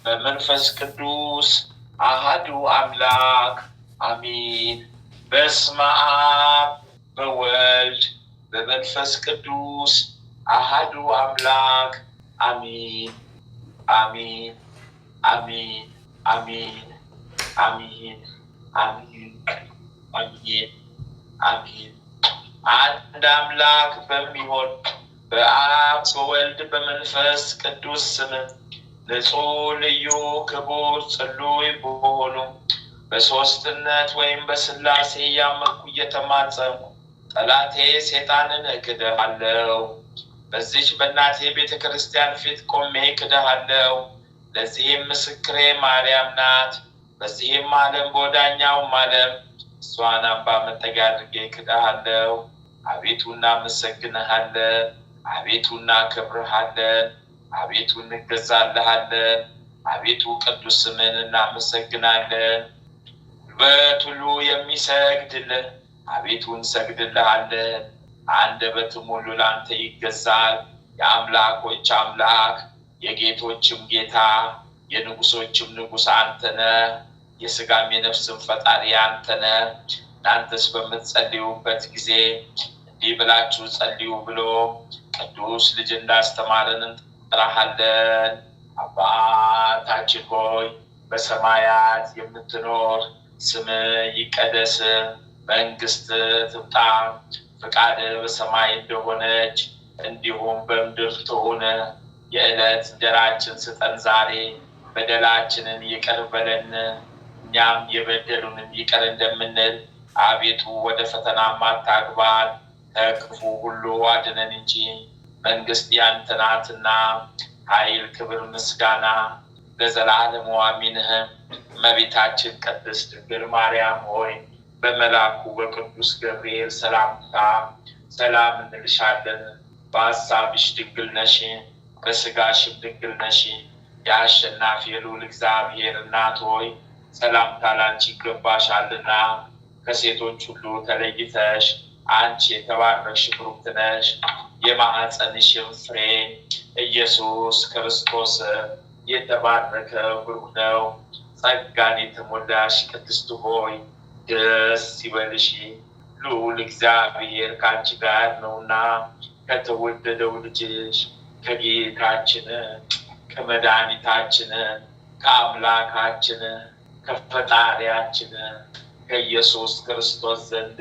በመንፈስ ቅዱስ አሐዱ አምላክ አሜን። በስመ አብ በወልድ በመንፈስ ቅዱስ አሐዱ አምላክ አሜን አሜን አሜን አሜን አሜን አሜን አሜን አሜን። አንድ አምላክ በሚሆን በአብ በወልድ በመንፈስ ቅዱስ ስም ንጹሕ ልዩ ክቡር ጽሉይ በሆኑ በሦስትነት ወይም በሥላሴ ያመንኩ እየተማጸንኩ ጠላቴ ሰይጣንን እክድሃለሁ። በዚች በእናቴ ቤተ ክርስቲያን ፊት ቆሜ እክድሃለሁ። ለዚህም ምስክሬ ማርያም ናት። በዚህም ዓለም በወዳኛውም ዓለም እሷን አምባ መጠጊያ አድርጌ እክድሃለሁ። አቤቱ እናመሰግንሃለን፣ አቤቱ እናከብርሃለን፣ አቤቱ እንገዛልሃለን፣ አቤቱ ቅዱስ ስምን እናመሰግናለን። ጉልበት ሁሉ የሚሰግድልህ አቤቱ እንሰግድልሃለን። አንደበትም ሁሉ ለአንተ ይገዛል። የአምላኮች አምላክ የጌቶችም ጌታ የንጉሶችም ንጉሥ አንተ ነህ። የሥጋም የነፍስም ፈጣሪ አንተ ነህ። እናንተስ በምትጸልዩበት ጊዜ እንዲህ ብላችሁ ጸልዩ ብሎ ቅዱስ ልጅ እንዳስተማረን እንጠራሃለን። አባታችን ሆይ በሰማያት የምትኖር ስምህ ይቀደስ፣ መንግሥትህ ትምጣ፣ ፈቃድህ በሰማይ እንደሆነች እንዲሁም በምድር ትሁን። የዕለት እንጀራችንን ስጠን ዛሬ፣ በደላችንን ይቅር በለን እኛም የበደሉንን ይቅር እንደምንል፣ አቤቱ ወደ ፈተናም አታግባን ከክፉ ሁሉ አድነን እንጂ መንግሥት ያንተ ናትና ኃይል፣ ክብር፣ ምስጋና ለዘላለሙ አሜን። እመቤታችን ቅድስት ድንግል ማርያም ሆይ በመልአኩ በቅዱስ ገብርኤል ሰላምታ ሰላም እንልሻለን። በሐሳብሽ ድንግል ነሽ፣ በሥጋሽም ድንግል ነሽ። የአሸናፊ ልዑል እግዚአብሔር እናት ሆይ ሰላምታ ላንቺ ይገባሻልና ከሴቶች ሁሉ ተለይተሽ አንቺ የተባረክሽ ብሩክት ነሽ። የማኅፀንሽም ፍሬ ኢየሱስ ክርስቶስ የተባረከ ብሩክ ነው። ጸጋን የተሞላሽ ቅድስት ሆይ ደስ ይበልሽ፣ ልዑል እግዚአብሔር ከአንቺ ጋር ነውና ከተወደደው ልጅሽ ከጌታችን ከመድኃኒታችን ከአምላካችን ከፈጣሪያችን ከኢየሱስ ክርስቶስ ዘንድ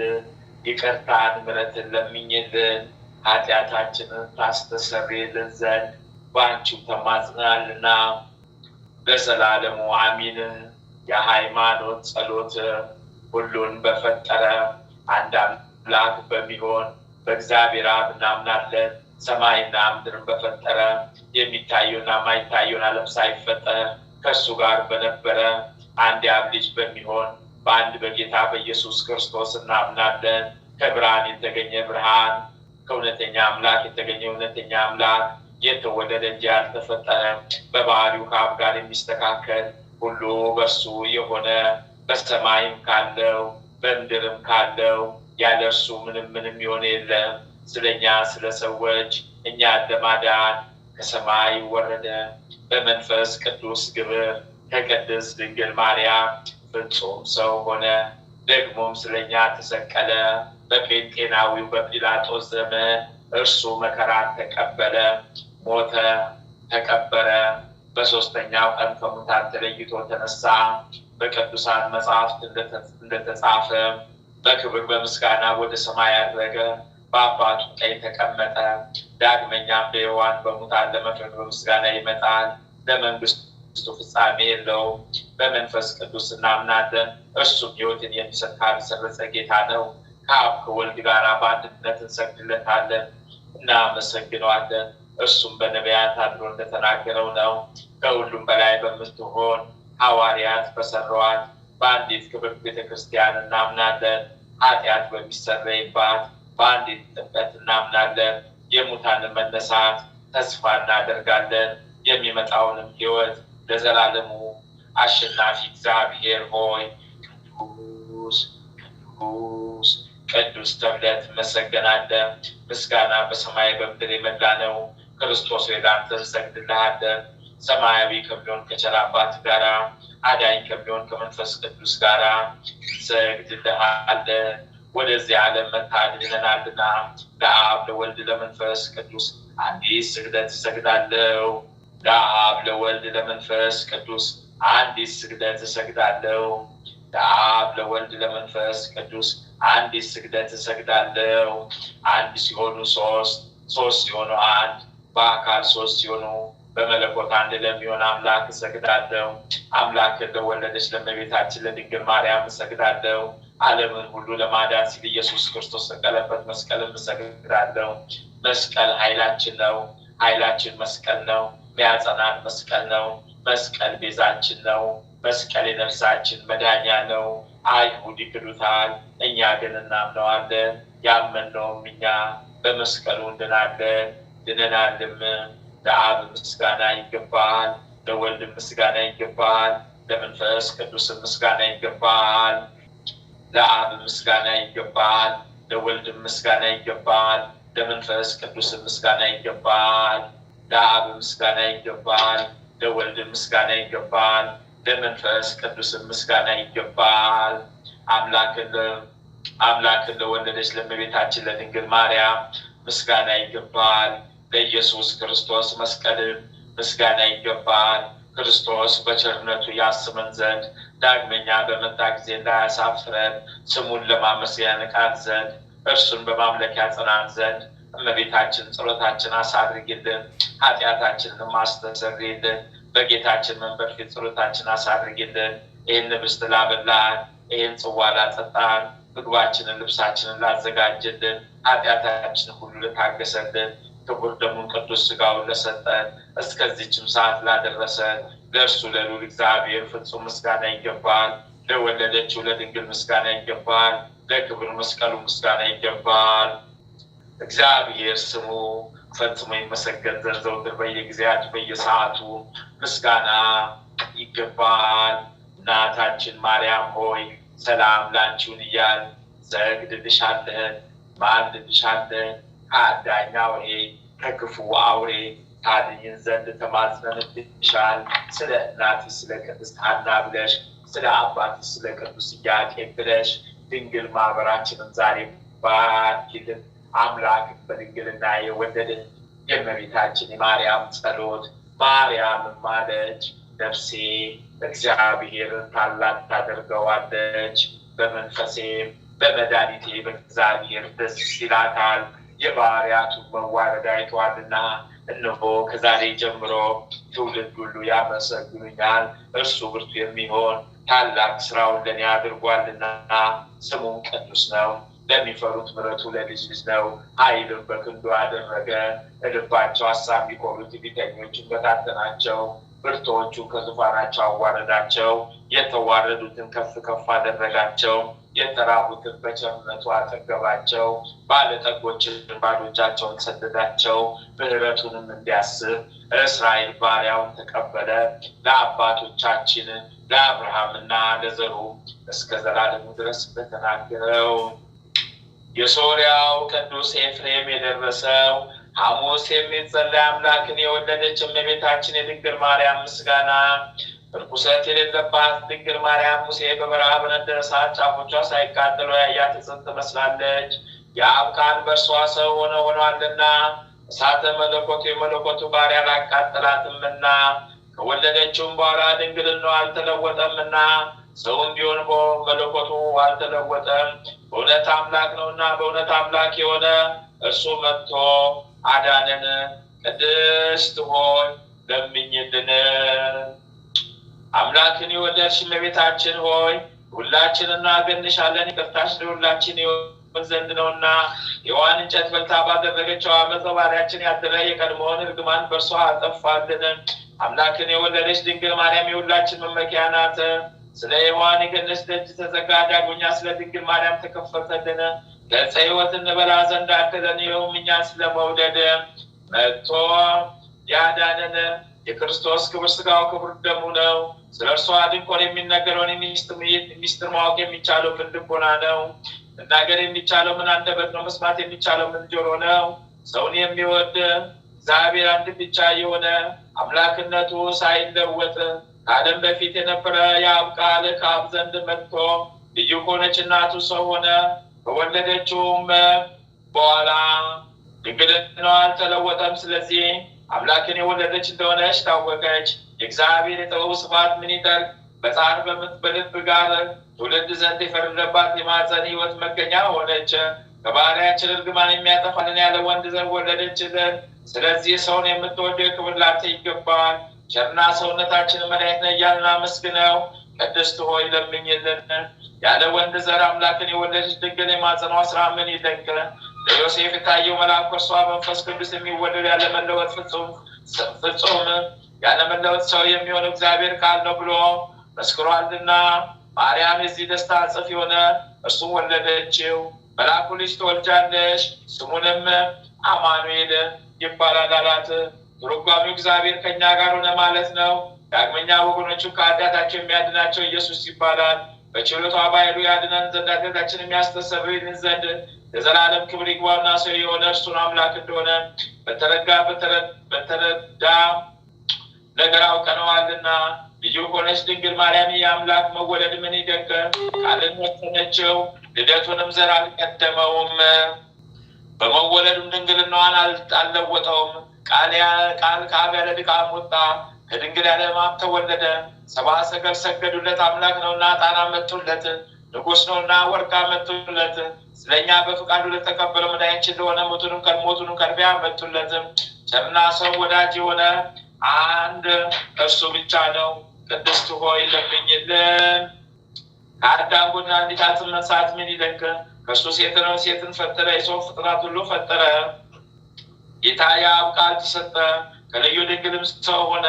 ይቅርታን ምሕረትን ለምኝልን ኃጢአታችንን ታስተሰርይልን ዘንድ በአንቺው ተማጽናልና ለዘላለሙ አሚን። የሃይማኖት ጸሎት። ሁሉን በፈጠረ አንድ አምላክ በሚሆን በእግዚአብሔር አብ እናምናለን። ሰማይና ምድርን በፈጠረ የሚታየውና የማይታየውን ዓለም ሳይፈጠር ከእሱ ጋር በነበረ አንድ የአብ ልጅ በሚሆን በአንድ በጌታ በኢየሱስ ክርስቶስ እናምናለን። ከብርሃን የተገኘ ብርሃን፣ ከእውነተኛ አምላክ የተገኘ እውነተኛ አምላክ፣ የተወለደ እንጂ ያልተፈጠረ፣ በባህሪው ከአብ ጋር የሚስተካከል፣ ሁሉ በእርሱ የሆነ፣ በሰማይም ካለው በምድርም ካለው ያለ እርሱ ምንም የሆነ የለም። ስለኛ ስለ ሰዎች እኛን ለማዳን ከሰማይ ወረደ። በመንፈስ ቅዱስ ግብር ከቅድስት ድንግል ማርያም ፍጹም ሰው ሆነ። ደግሞም ስለኛ ተሰቀለ። በጴንጤናዊው በጲላጦስ ዘመን እርሱ መከራን ተቀበለ፣ ሞተ፣ ተቀበረ። በሶስተኛው ቀን ከሙታን ተለይቶ ተነሳ። በቅዱሳን መጽሐፍት እንደተጻፈ በክብር በምስጋና ወደ ሰማይ ያረገ፣ በአባቱ ቀኝ ተቀመጠ። ዳግመኛም በሕያዋን በሙታን ለመፍረድ በምስጋና ይመጣል። ለመንግስቱ ፍጻሜ የለውም። በመንፈስ ቅዱስ እናምናለን። እርሱም ሕይወትን የሚሰጥ ካልሰረጸ ጌታ ነው። ከአብ ከወልድ ጋር በአንድነት እንሰግድለታለን፣ እናመሰግነዋለን። እርሱም በነቢያት አድሮ እንደተናገረው ነው። ከሁሉም በላይ በምትሆን ሐዋርያት በሰሯት በአንዲት ክብርት ቤተክርስቲያን እናምናለን። ኃጢአት በሚሰረይባት በአንዲት ጥምቀት እናምናለን። የሙታንን መነሳት ተስፋ እናደርጋለን። የሚመጣውንም ሕይወት ለዘላለሙ አሸናፊ እግዚአብሔር ሆይ ቅዱስ ቅዱስ ቅዱስ ተብለህ ትመሰገናለህ። ምስጋና በሰማይ በምድር የመላ ነው። ክርስቶስ ሆይ ለአንተ እንሰግድልሃለን። ሰማያዊ ከሚሆን ከቸር አባት ጋራ አዳኝ ከሚሆን ከመንፈስ ቅዱስ ጋራ እንሰግድልሃለን። ወደዚህ ዓለም መጥተህ ድነናልና ለአብ ለወልድ ለመንፈስ ቅዱስ አንዲት ስግደት እሰግዳለሁ። ለአብ ለወልድ ለመንፈስ ቅዱስ አንዲት ስግደት እሰግዳለሁ። ለአብ ለወልድ ለመንፈስ ቅዱስ አንዲት ስግደት እሰግዳለሁ። አንድ ሲሆኑ ሶስት፣ ሶስት ሲሆኑ አንድ፣ በአካል ሶስት ሲሆኑ በመለኮት አንድ ለሚሆን አምላክ እሰግዳለሁ። አምላክን ለወለደች ለእመቤታችን ለድንግል ማርያም እሰግዳለሁ። ዓለምን ሁሉ ለማዳን ሲል ኢየሱስ ክርስቶስ ሰቀለበት መስቀልን እሰግዳለሁ። መስቀል ኃይላችን ነው። ኃይላችን መስቀል ነው። ሚያጸናን መስቀል ነው። መስቀል ቤዛችን ነው። መስቀል የነፍሳችን መዳኛ ነው። አይሁድ ይክዱታል፣ እኛ ግን እናምነዋለን። ያመንነውም እኛ በመስቀሉ እንድናለን ድነናልም። ለአብ ምስጋና ይገባል፣ ለወልድ ምስጋና ይገባል፣ ለመንፈስ ቅዱስ ምስጋና ይገባል። ለአብ ምስጋና ይገባል፣ ለወልድ ምስጋና ይገባል፣ ለመንፈስ ቅዱስ ምስጋና ይገባል። ለአብ ምስጋና ይገባል፣ ለወልድ ምስጋና ይገባል፣ ለመንፈስ ቅዱስ ምስጋና ይገባል። አምላክን ለወለደች ለእመቤታችን ለድንግል ማርያም ምስጋና ይገባል። ለኢየሱስ ክርስቶስ መስቀል ምስጋና ይገባል። ክርስቶስ በቸርነቱ ያስመን ዘንድ ዳግመኛ በመጣ ጊዜ እንዳያሳፍረን ስሙን ለማመስገን ያነቃን ዘንድ እርሱን በማምለክ ያጸናን ዘንድ እመቤታችን ጸሎታችን አሳድርጊልን፣ ኃጢአታችንን አስተሰርይልን። በጌታችን መንበር ፊት ጸሎታችን አሳድርጊልን። ይህን ህብስት ላበላን፣ ይህን ጽዋ ላጠጣን፣ ምግባችንን ልብሳችንን ላዘጋጅልን፣ ኃጢአታችንን ሁሉ ልታገሰልን፣ ክቡር ደሙን ቅዱስ ሥጋውን ለሰጠን፣ እስከዚችም ሰዓት ላደረሰን ለእርሱ ለልዑል እግዚአብሔር ፍጹም ምስጋና ይገባል። ለወለደችው ለድንግል ምስጋና ይገባል። ለክብር መስቀሉ ምስጋና ይገባል። እግዚአብሔር ስሙ ፈጽሞ ይመሰገን ዘንድ ዘወትር በየጊዜያት በየሰዓቱ ምስጋና ይገባል። እናታችን ማርያም ሆይ ሰላም ላንቺውን እያል ሰግድልሻለን፣ ማልድልሻለን። ከአዳኝ አውሬ ከክፉ አውሬ ታድኝን ዘንድ ተማጽነንልሻል። ስለ እናትሽ ስለ ቅድስት ሐና ብለሽ፣ ስለ አባትሽ ስለ ቅዱስ ኢያቄም ብለሽ ድንግል ማህበራችንን ዛሬ ባርኪልን። አምላክን በድንግልና የወለደች የእመቤታችን የማርያም ጸሎት ማርያም ማለች ነፍሴ እግዚአብሔርን ታላቅ ታደርገዋለች። በመንፈሴ በመድኃኒቴ በእግዚአብሔር ደስ ይላታል። የባሪያቱን መዋረድ አይቷልና። እነሆ ከዛሬ ጀምሮ ትውልድ ሁሉ ያመሰግኑኛል። እርሱ ብርቱ የሚሆን ታላቅ ስራውን ለእኔ አድርጓልና። ስሙም ቅዱስ ነው። ለሚፈሩት ምሕረቱ ለልጅ ልጅ ነው። ኃይልን በክንዱ አደረገ። ልባቸው ሐሳብ የሚቆሙት ትዕቢተኞችን በታተናቸው። ብርቱዎቹ ከዙፋናቸው አዋረዳቸው። የተዋረዱትን ከፍ ከፍ አደረጋቸው። የተራቡትን በቸርነቱ አጠገባቸው። ባለጠጎችን ባዶ እጃቸውን ሰደዳቸው። ምሕረቱንም እንዲያስብ እስራኤል ባሪያውን ተቀበለ። ለአባቶቻችን ለአብርሃምና ለዘሩ እስከ ዘላለሙ ድረስ በተናገረው የሶርያው ቅዱስ ኤፍሬም የደረሰው ሐሙስ የሚጸለይ አምላክን የወለደች እመቤታችን የድንግል ማርያም ምስጋና። ርኩሰት የሌለባት ድንግል ማርያም ሙሴ በበረሃ በነደደ እሳት ጫፎቿ ሳይቃጠሉ ያያት ዕፅን ትመስላለች። የአብ ቃል በእርሷ ሰው ሆኗልና እሳተ መለኮቱ የመለኮቱ ባሪያ አላቃጠላትምና። ከወለደችውም በኋላ ድንግልናዋ አልተለወጠምና ሰውም ቢሆን መለኮቱ አልተለወጠም። በእውነት አምላክ ነውና በእውነት አምላክ የሆነ እርሱ መጥቶ አዳነን። ቅድስት ሆይ ለምኝልን። አምላክን የወለድሽ እመቤታችን ሆይ ሁላችንን እናገንሻለን። ይቅርታሽ ለሁላችን ይሆን ዘንድ ነውና የዋን እንጨት በልታ ባደረገችው ዓመፀ ባሪያችን ያደረ የቀድሞውን እርግማን በእርሷ አጠፋልን። አምላክን የወለደች ድንግል ማርያም የሁላችን መመኪያ ናት። ስለ ሔዋን የገነት ደጅ ተዘጋ፣ ዳግመኛ ስለ ድንግል ማርያም ተከፈተልን። ገጸ ሕይወት እንበላ ዘንድ አደለን። ይኸውም እኛን ስለመውደድ መጥቶ ያዳነን የክርስቶስ ክብር ሥጋው ክብር ደሙ ነው። ስለ እርሷ ድንቆር የሚነገረውን ሚስጥር ማወቅ የሚቻለው ምን ልቦና ነው? መናገር የሚቻለው ምን አንደበት ነው? መስማት የሚቻለው ምን ጆሮ ነው? ሰውን የሚወድ እግዚአብሔር አንድ ብቻ የሆነ አምላክነቱ ሳይለወጥ ከዓለም በፊት የነበረ የአብ ቃል ከአብ ዘንድ መጥቶ ልዩ ከሆነች እናቱ ሰው ሆነ። በወለደችውም በኋላ ድንግልናዋ አልተለወጠም። ስለዚህ አምላክን የወለደች እንደሆነች ታወቀች። የእግዚአብሔር የጥበቡ ስፋት ምን ይጠልቅ! በጻር በልብ ጋር ትውልድ ዘንድ የፈረደባት የማኅፀን ሕይወት መገኛ ሆነች። ከባህሪያችን እርግማን የሚያጠፋልን ያለ ወንድ ዘር ወለደችልን። ስለዚህ ሰውን የምትወደው ክብር ላንተ ይገባል። ቸርና ሰውነታችንን መድኃኒት ነህ እያልን አመስግነው። ቅድስት ሆይ ለምኝልን። ያለ ወንድ ዘር አምላክን የወለደች ድንግል የማኅፀኗ ሥራ ምን ይደንቅ! ለዮሴፍ የታየው መልአክ እርሷ መንፈስ ቅዱስ የሚወለድ ያለመለወጥ ፍጹም ያለመለወጥ ሰው የሚሆን እግዚአብሔር ቃል ነው ብሎ መስክሯልና። ማርያም የዚህ ደስታ ጽፍ የሆነ እርሱም ወለደችው። መልአኩ ልጅ ትወልጃለሽ፣ ስሙንም አማኑኤል ይባላል አላት። ትርጓሜው እግዚአብሔር ከእኛ ጋር ሆነ ማለት ነው። ዳግመኛ ወገኖቹ ከኃጢአታቸው የሚያድናቸው ኢየሱስ ይባላል። በችሎታ በኃይሉ ያድነን ዘንድ ኃጢአታችንን የሚያስተሰርይልን ዘንድ ለዘላለም ክብር ይግባውና ሰው የሆነ እርሱን አምላክ እንደሆነ በተረዳ ነገር አውቀነዋልና። ልዩ ሆነች ድንግል ማርያም የአምላክ መወለድ ምን ይደንቅ! ቃልን ወሰነችው፣ ልደቱንም ዘር አልቀደመውም። በመወለዱም ድንግልናዋን አልለወጠውም። ቃል ከአብ ያለ ድካም ወጣ፣ ከድንግል ያለ ሕማም ተወለደ። ሰብአ ሰገል ሰገዱለት። አምላክ ነውና ዕጣን አመጡለት፣ ንጉሥ ነውና ወርቅ አመጡለት። ስለኛ በፍቃዱ ለተቀበለው መድኃኒታችን ለሆነ ሞቱንም ከርቤ አመጡለትም። ቸርና ሰው ወዳጅ የሆነ አንድ እርሱ ብቻ ነው። ቅድስት ሆይ ለምኝልን። ከአዳም ጎን አንዲት አትመንሳት ምን ይደንቅ! ከእርሱ ሴትን ፈጠረ፣ የሰው ፍጥረት ሁሉ ፈጠረ። ጌታ የአብ ቃል ተሰጠ፣ ከልዩ ድንግልም ሰው ሆነ፣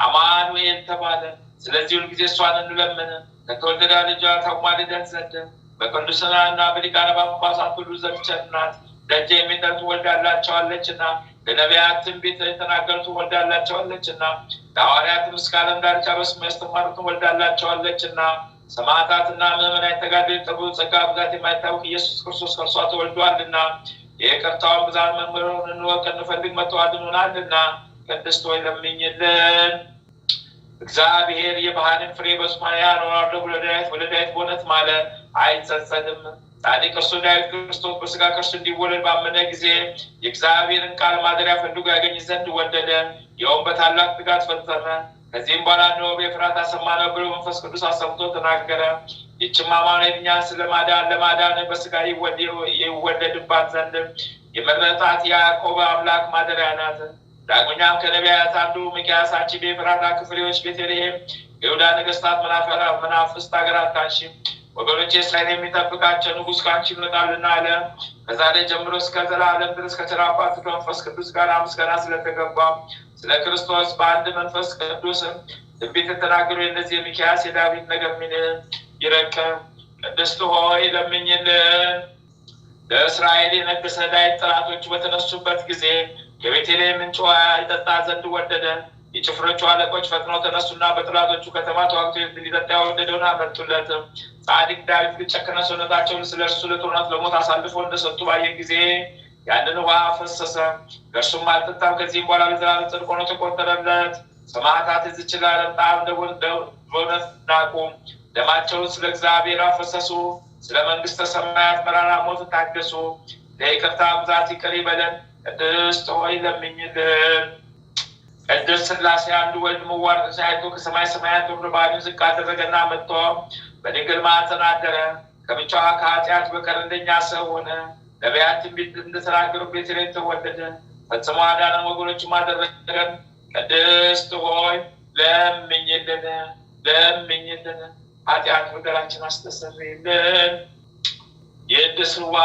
አማኑኤል ተባለ። ስለዚህ ሁልጊዜ እሷን እንለምን። ከተወደደ ልጇ ታማልደን ዘንድ በቅዱሳንና በሊቃነ ጳጳሳት ሁሉ ዘንድ ቸር ናት። ደጅ የሚጠኑ ወልዳላቸዋለችና፣ ለነቢያት ትንቢት የተናገሩት ወልዳላቸዋለችና፣ ለሐዋርያትም እስከ ዓለም ዳርቻ በስሙ ያስተማሩትን ወልዳላቸዋለችና፣ ሰማዕታትና ምዕመናን የተጋደሉ የጥበቡ ጸጋ ብዛት የማይታወቅ ኢየሱስ ክርስቶስ ከእርሷ ተወልዷልና። የይቅርታውን ብዛት መምህሩን እንወቅ እንፈልግ መተዋድኖናልና። ቅድስት ሆይ ለምኝልን። እግዚአብሔር የባህርን ፍሬ በዙፋኑ ያኖራል ብሎ ወደ ዳዊት በእውነት ማለ፣ አይጸጸትም። ጻድቅ እርሱ ዳዊት ክርስቶስ በሥጋ ከእርሱ እንዲወለድ ባመነ ጊዜ የእግዚአብሔርን ቃል ማደሪያ ፈልጎ ያገኝ ዘንድ ወደደ። ይኸውም በታላቅ ትጋት ፈጸመ። ከዚህም በኋላ ነው በፍራታ ሰማነው ብሎ መንፈስ ቅዱስ አሰምቶ ተናገረ። ይህችም አማኑኤል እኛን ለማዳን በስጋ ይወለድባት ዘንድ የመረጣት የያዕቆብ አምላክ ማደሪያ ናት። ዳግመኛም ከነቢያት አንዱ ሚክያስ አንቺ በኤፍራታ ክፍሌዎች ቤተልሔም የይሁዳ ነገሥታት መናፍስት ሀገራት ካንቺ ወገኖቼ እስራኤል የሚጠብቃቸው ንጉሥ ካንቺ ይመጣልና አለ። ከዛሬ ጀምሮ እስከ ዘላለም ድረስ ከቸር አባቱ ከመንፈስ ቅዱስ ጋር ምስጋና ስለተገባ ስለ ክርስቶስ በአንድ መንፈስ ቅዱስ ትንቢት የተናገሩ የእነዚህ የሚክያስ የዳዊት ነገር ምን ይረከብ። ቅድስት ሆይ ለምኝልን። ለእስራኤል የነገሰ ዳዊት ጠላቶቹ በተነሱበት ጊዜ ከቤተልሔም ምንጭ ውሃ ይጠጣ ዘንድ ወደደ። የጭፍሮቹ አለቆች ፈጥነው ተነሱና በጠላቶቹ ከተማ ተዋግተው ሊጠጣ የወደደውን አመጡለት። ጻድቅ ዳዊት ግን ጨክነው ሰውነታቸውን ስለ እርሱ ለጦርነት ለሞት አሳልፈው እንደሰጡ ባየ ጊዜ ያንን ውሃ ፈሰሰ፣ ከእርሱም አልጠጣም። ከዚህም በኋላ ለዘላለም ጽድቅ ሆኖ ተቆጠረለት። ሰማዕታት እዚች ለዓለም ጣዕም በእውነት ናቁ፣ ደማቸውን ስለ እግዚአብሔር አፈሰሱ፣ ስለ መንግሥተ ሰማያት መራራ ሞት ታገሱ። ለይቅርታ ብዛት ይቅር ይበለን። ቅድስት ሆይ ለምኝልን። ቅድስት ሥላሴ አንዱ ወልድ መዋረድ ሳይቶ ከሰማይ ሰማያት ወርዶ ባሕሩን ዝቅ አደረገና መጥቶ በድንግል ማኅፀን አደረ። ከብቻዋ ከኃጢአት በቀር እንደኛ ሰው ሆነ። ነቢያት ትንቢት እንደተናገሩ ቤተልሔም ተወለደ። ፈጽሞ አዳነን፣ ወገኖቹም አደረገን። ቅድስት ሆይ ለምኝልን ለምኝልን። ኃጢአት በደላችን አስተሰርይልን። የቅድስዋ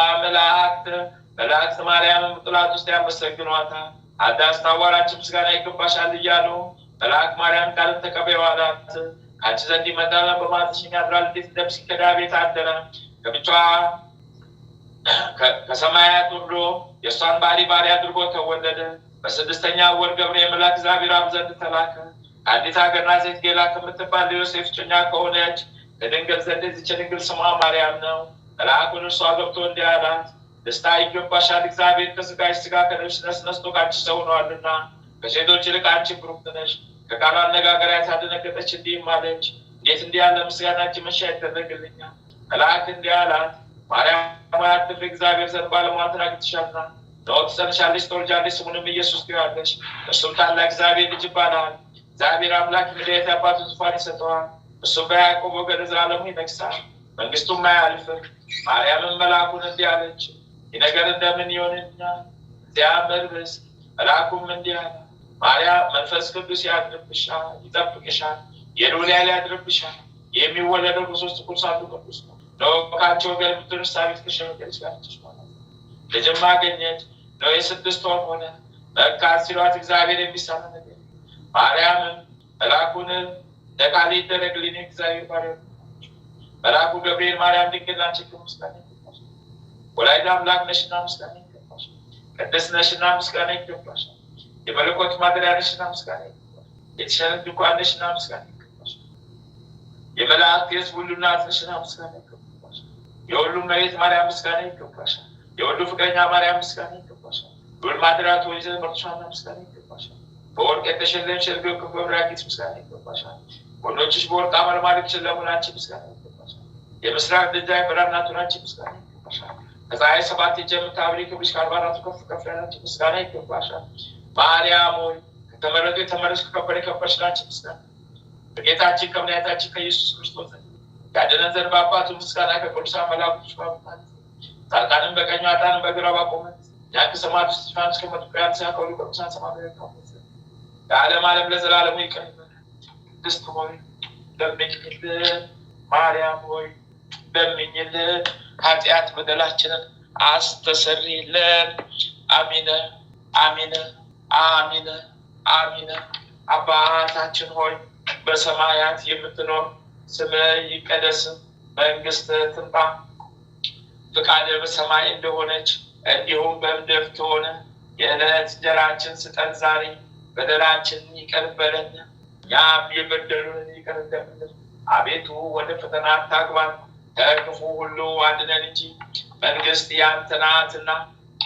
መላእክት ማርያም በጥላት ውስጥ ያመሰግኗታል። አዳስ ታዋራችን ምስጋና ይገባሻል እያሉ መልአክ ማርያም ቃልን ተቀበይው አላት። ከአንቺ ዘንድ ይመጣል በማኅፀንሽ ያድራል። እንዴት እንደምስ ከዳ ቤት አደረ። ከብቻዋ ከሰማያት ወርዶ የእሷን ባሪያ አድርጎ ተወለደ። በስድስተኛ ወር ገብርኤል መልአክ እግዚአብሔር አብ ዘንድ ተላከ። ከአንዲት ሀገር ናዝሬት ጌላ ከምትባል ዮሴፍ እጮኛ ከሆነች ከድንግል ዘንድ የዚች ድንግል ስሟ ማርያም ነው። መልአኩን እርሷ ገብቶ እንዲህ አላት፣ ደስታ ይገባሻል፣ እግዚአብሔር ከሥጋሽ ሥጋ ከነፍስሽ ነስቶ ከአንቺ ሰው ሆኗልና ከሴቶች ይልቅ አንቺ ብሩክት ነሽ። ከቃሉ አነጋገሪያ ታደነገጠች፣ እንዲህም አለች፣ እንዴት እንዲህ ያለ ምስጋና አንቺ መቼ ይደረግልኛል? መልአክ እንዲህ አላት፣ ማርያም አትፍሪ፣ እግዚአብሔር ዘንድ ባለሟል አግኝተሻልና፣ እነሆ ትፀንሻለሽ፣ ትወልጃለሽ፣ ስሙንም ኢየሱስ ትዪዋለሽ። እርሱም ታላቅ እግዚአብሔር ልጅ ይባላል። እግዚአብሔር አምላክ ምድር አባቱን ዙፋን ይሰጠዋል። እርሱም በያዕቆብ ወገን ለዘላለሙ ይነግሣል፣ መንግሥቱም አያልፍም። ማርያምም መልአኩን እንዲህ አለች፣ ይህ ነገር እንደምን ይሆንልኛል? እዚያ መርበስ መልአኩም እንዲህ አለ፣ ማርያም መንፈስ ቅዱስ ያድርብሻል፣ ይጠብቅሻል፣ የልዑል ኃይል ያድርብሻል። የሚወለደው ከሦስት ቅዱስ አንዱ ቅዱስ ነው። እነሆ ከአንቺ ወገን የምትሆን ኤልሳቤጥ ከሸመገለች ጋር ነች ማለት ነው። ልጅም አገኘች። እነሆ የ6 ወር ሆነ። መካን ሲሏት እግዚአብሔር የሚሳነው ነገር። ማርያምም መልአኩን እንደ ቃልህ ይደረግልኝ እግዚአብሔር ባሪያ ነው። መልአኩ ገብርኤል ማርያም ድንግል አንቺ ምስጋና ይገባሻል፣ ወላዲተ አምላክ ነሽና ምስጋና ይገባሻል፣ ቅድስት ነሽና ምስጋና ይገባሻል፣ የመለኮት ማደሪያ ነሽና ምስጋና ይገባሻል፣ የተሸነፍ ድንኳን ነሽና ምስጋና ይገባሻል፣ የመላእክት የሕዝብ ሁሉ እናት ነሽና ምስጋና ይገባሻል፣ የሁሉ እመቤት ማርያም ምስጋና ይገባሻል፣ የሁሉ ፍቅረኛ ማርያም ምስጋና ይገባሻል፣ ሁሉ ማደሪያ ትሆኚ ዘንድ መርጦሻልና ምስጋና ይገባሻል፣ በወርቅ የተሸለምሽ ርግብ ክብር ያጌጥሽ ምስጋና ይገባሻል፣ ወንዶችሽ በወርቅ አመልማል የተሸለሙ ናቸው ምስጋና ይገባሻል፣ የምስራቅ ደጃፍ ብርሃን ናቸው ምስጋና ይገባሻል፣ ከፀሐይ 7 እጅ የምታበሪ ክብርሽ ከ44 ከፍ ከፍ ያላችሁ ምስጋና ይገባሻል። ማርያም ሆይ ከተመረጡ የተመረጥሽ ከከበረ የከበርሽ ናችሁ ምስጋና በጌታችን ከመድኃኒታችን ከኢየሱስ ክርስቶስ ያድነን ዘንድ በአባቱ ምስጋና ከቅዱሳን መላእክቶች ባሉበት ጻድቃንን በቀኙ ኃጥአንን በግራው ባቆመን እኛን ከሰማዕቱ እስጢፋኖስ ከመጥምቁ ከሁሉ ቅዱሳን ሰማዕታት ለዓለም ዓለም ለዘላለሙ ይቅር ይበለን። ቅድስት ሆይ ለምኝልን። ማርያም ሆይ ለምኝልን። ኃጢአት በደላችንን አስተሰርይልን። አሚነ አሚነ አሚነ አሚነ። አባታችን ሆይ በሰማያት የምትኖር ስምህ ይቀደስ፣ መንግሥትህ ትምጣ፣ ፈቃድህ በሰማይ እንደሆነች እንዲሁም በምድር ትሁን። የዕለት እንጀራችንን ስጠን ዛሬ፣ በደላችንን ይቅር በለን እኛም የበደሉንን ይቅር እንደምንል፣ አቤቱ ወደ ፈተና አታግባን ከክፉ ሁሉ አድነን እንጂ መንግሥት ያንተ ናትና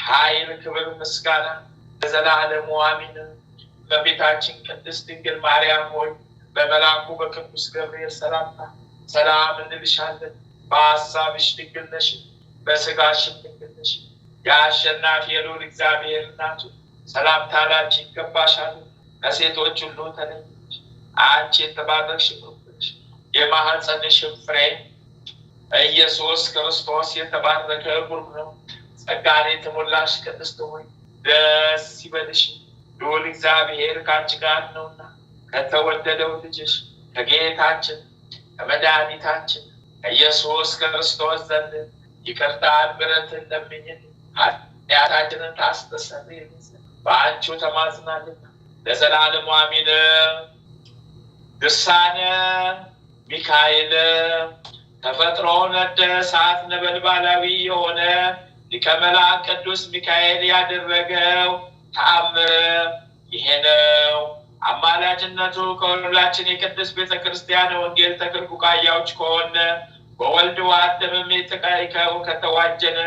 ኃይል፣ ክብር፣ ምስጋና ለዘላለሙ አሜን። እመቤታችን ቅድስት ድንግል ማርያም ሆይ በመልአኩ በቅዱስ ገብርኤል ሰላምታ ሰላም እንልሻለን። በሐሳብሽ ድንግል ነሽ፣ በሥጋሽም ድንግል ነሽ። የአሸናፊ የልዑል እግዚአብሔር እናቱ ሰላምታ ላንቺ ይገባሻል። ከሴቶች ሁሉ ተለይተሽ አንቺ የተባረክሽ ብሩክ ነሽ፣ የማኅፀንሽም ፍሬ ኢየሱስ ክርስቶስ የተባረከ ብሩክ ነው። ጸጋን የተሞላሽ ቅድስት ሆይ ደስ ይበልሽ፣ ልዑል እግዚአብሔር ከአንቺ ጋር ነውና ከተወደደው ልጅሽ ከጌታችን ከመድኃኒታችን ከኢየሱስ ክርስቶስ ዘንድ ይቅርታን ምሕረትን ለምኝልን ኃጢአታችንን ታስተሰርይልን ዘንድ በአንቺው ተማጽናልና ለዘላለሙ አሜን። ድርሳነ ሚካኤል ተፈጥሮ ነደ እሳት ነበልባላዊ የሆነ ሊቀ መላእክት ቅዱስ ሚካኤል ያደረገው ተአምር ይሄ ነው። አማላጅነቱ ከሁላችን የቅድስት ቤተክርስቲያን ወንጌል ተክል ቡቃያዎች ከሆነ በወልድ ዋደምም የተቃይከው ከተዋጀነ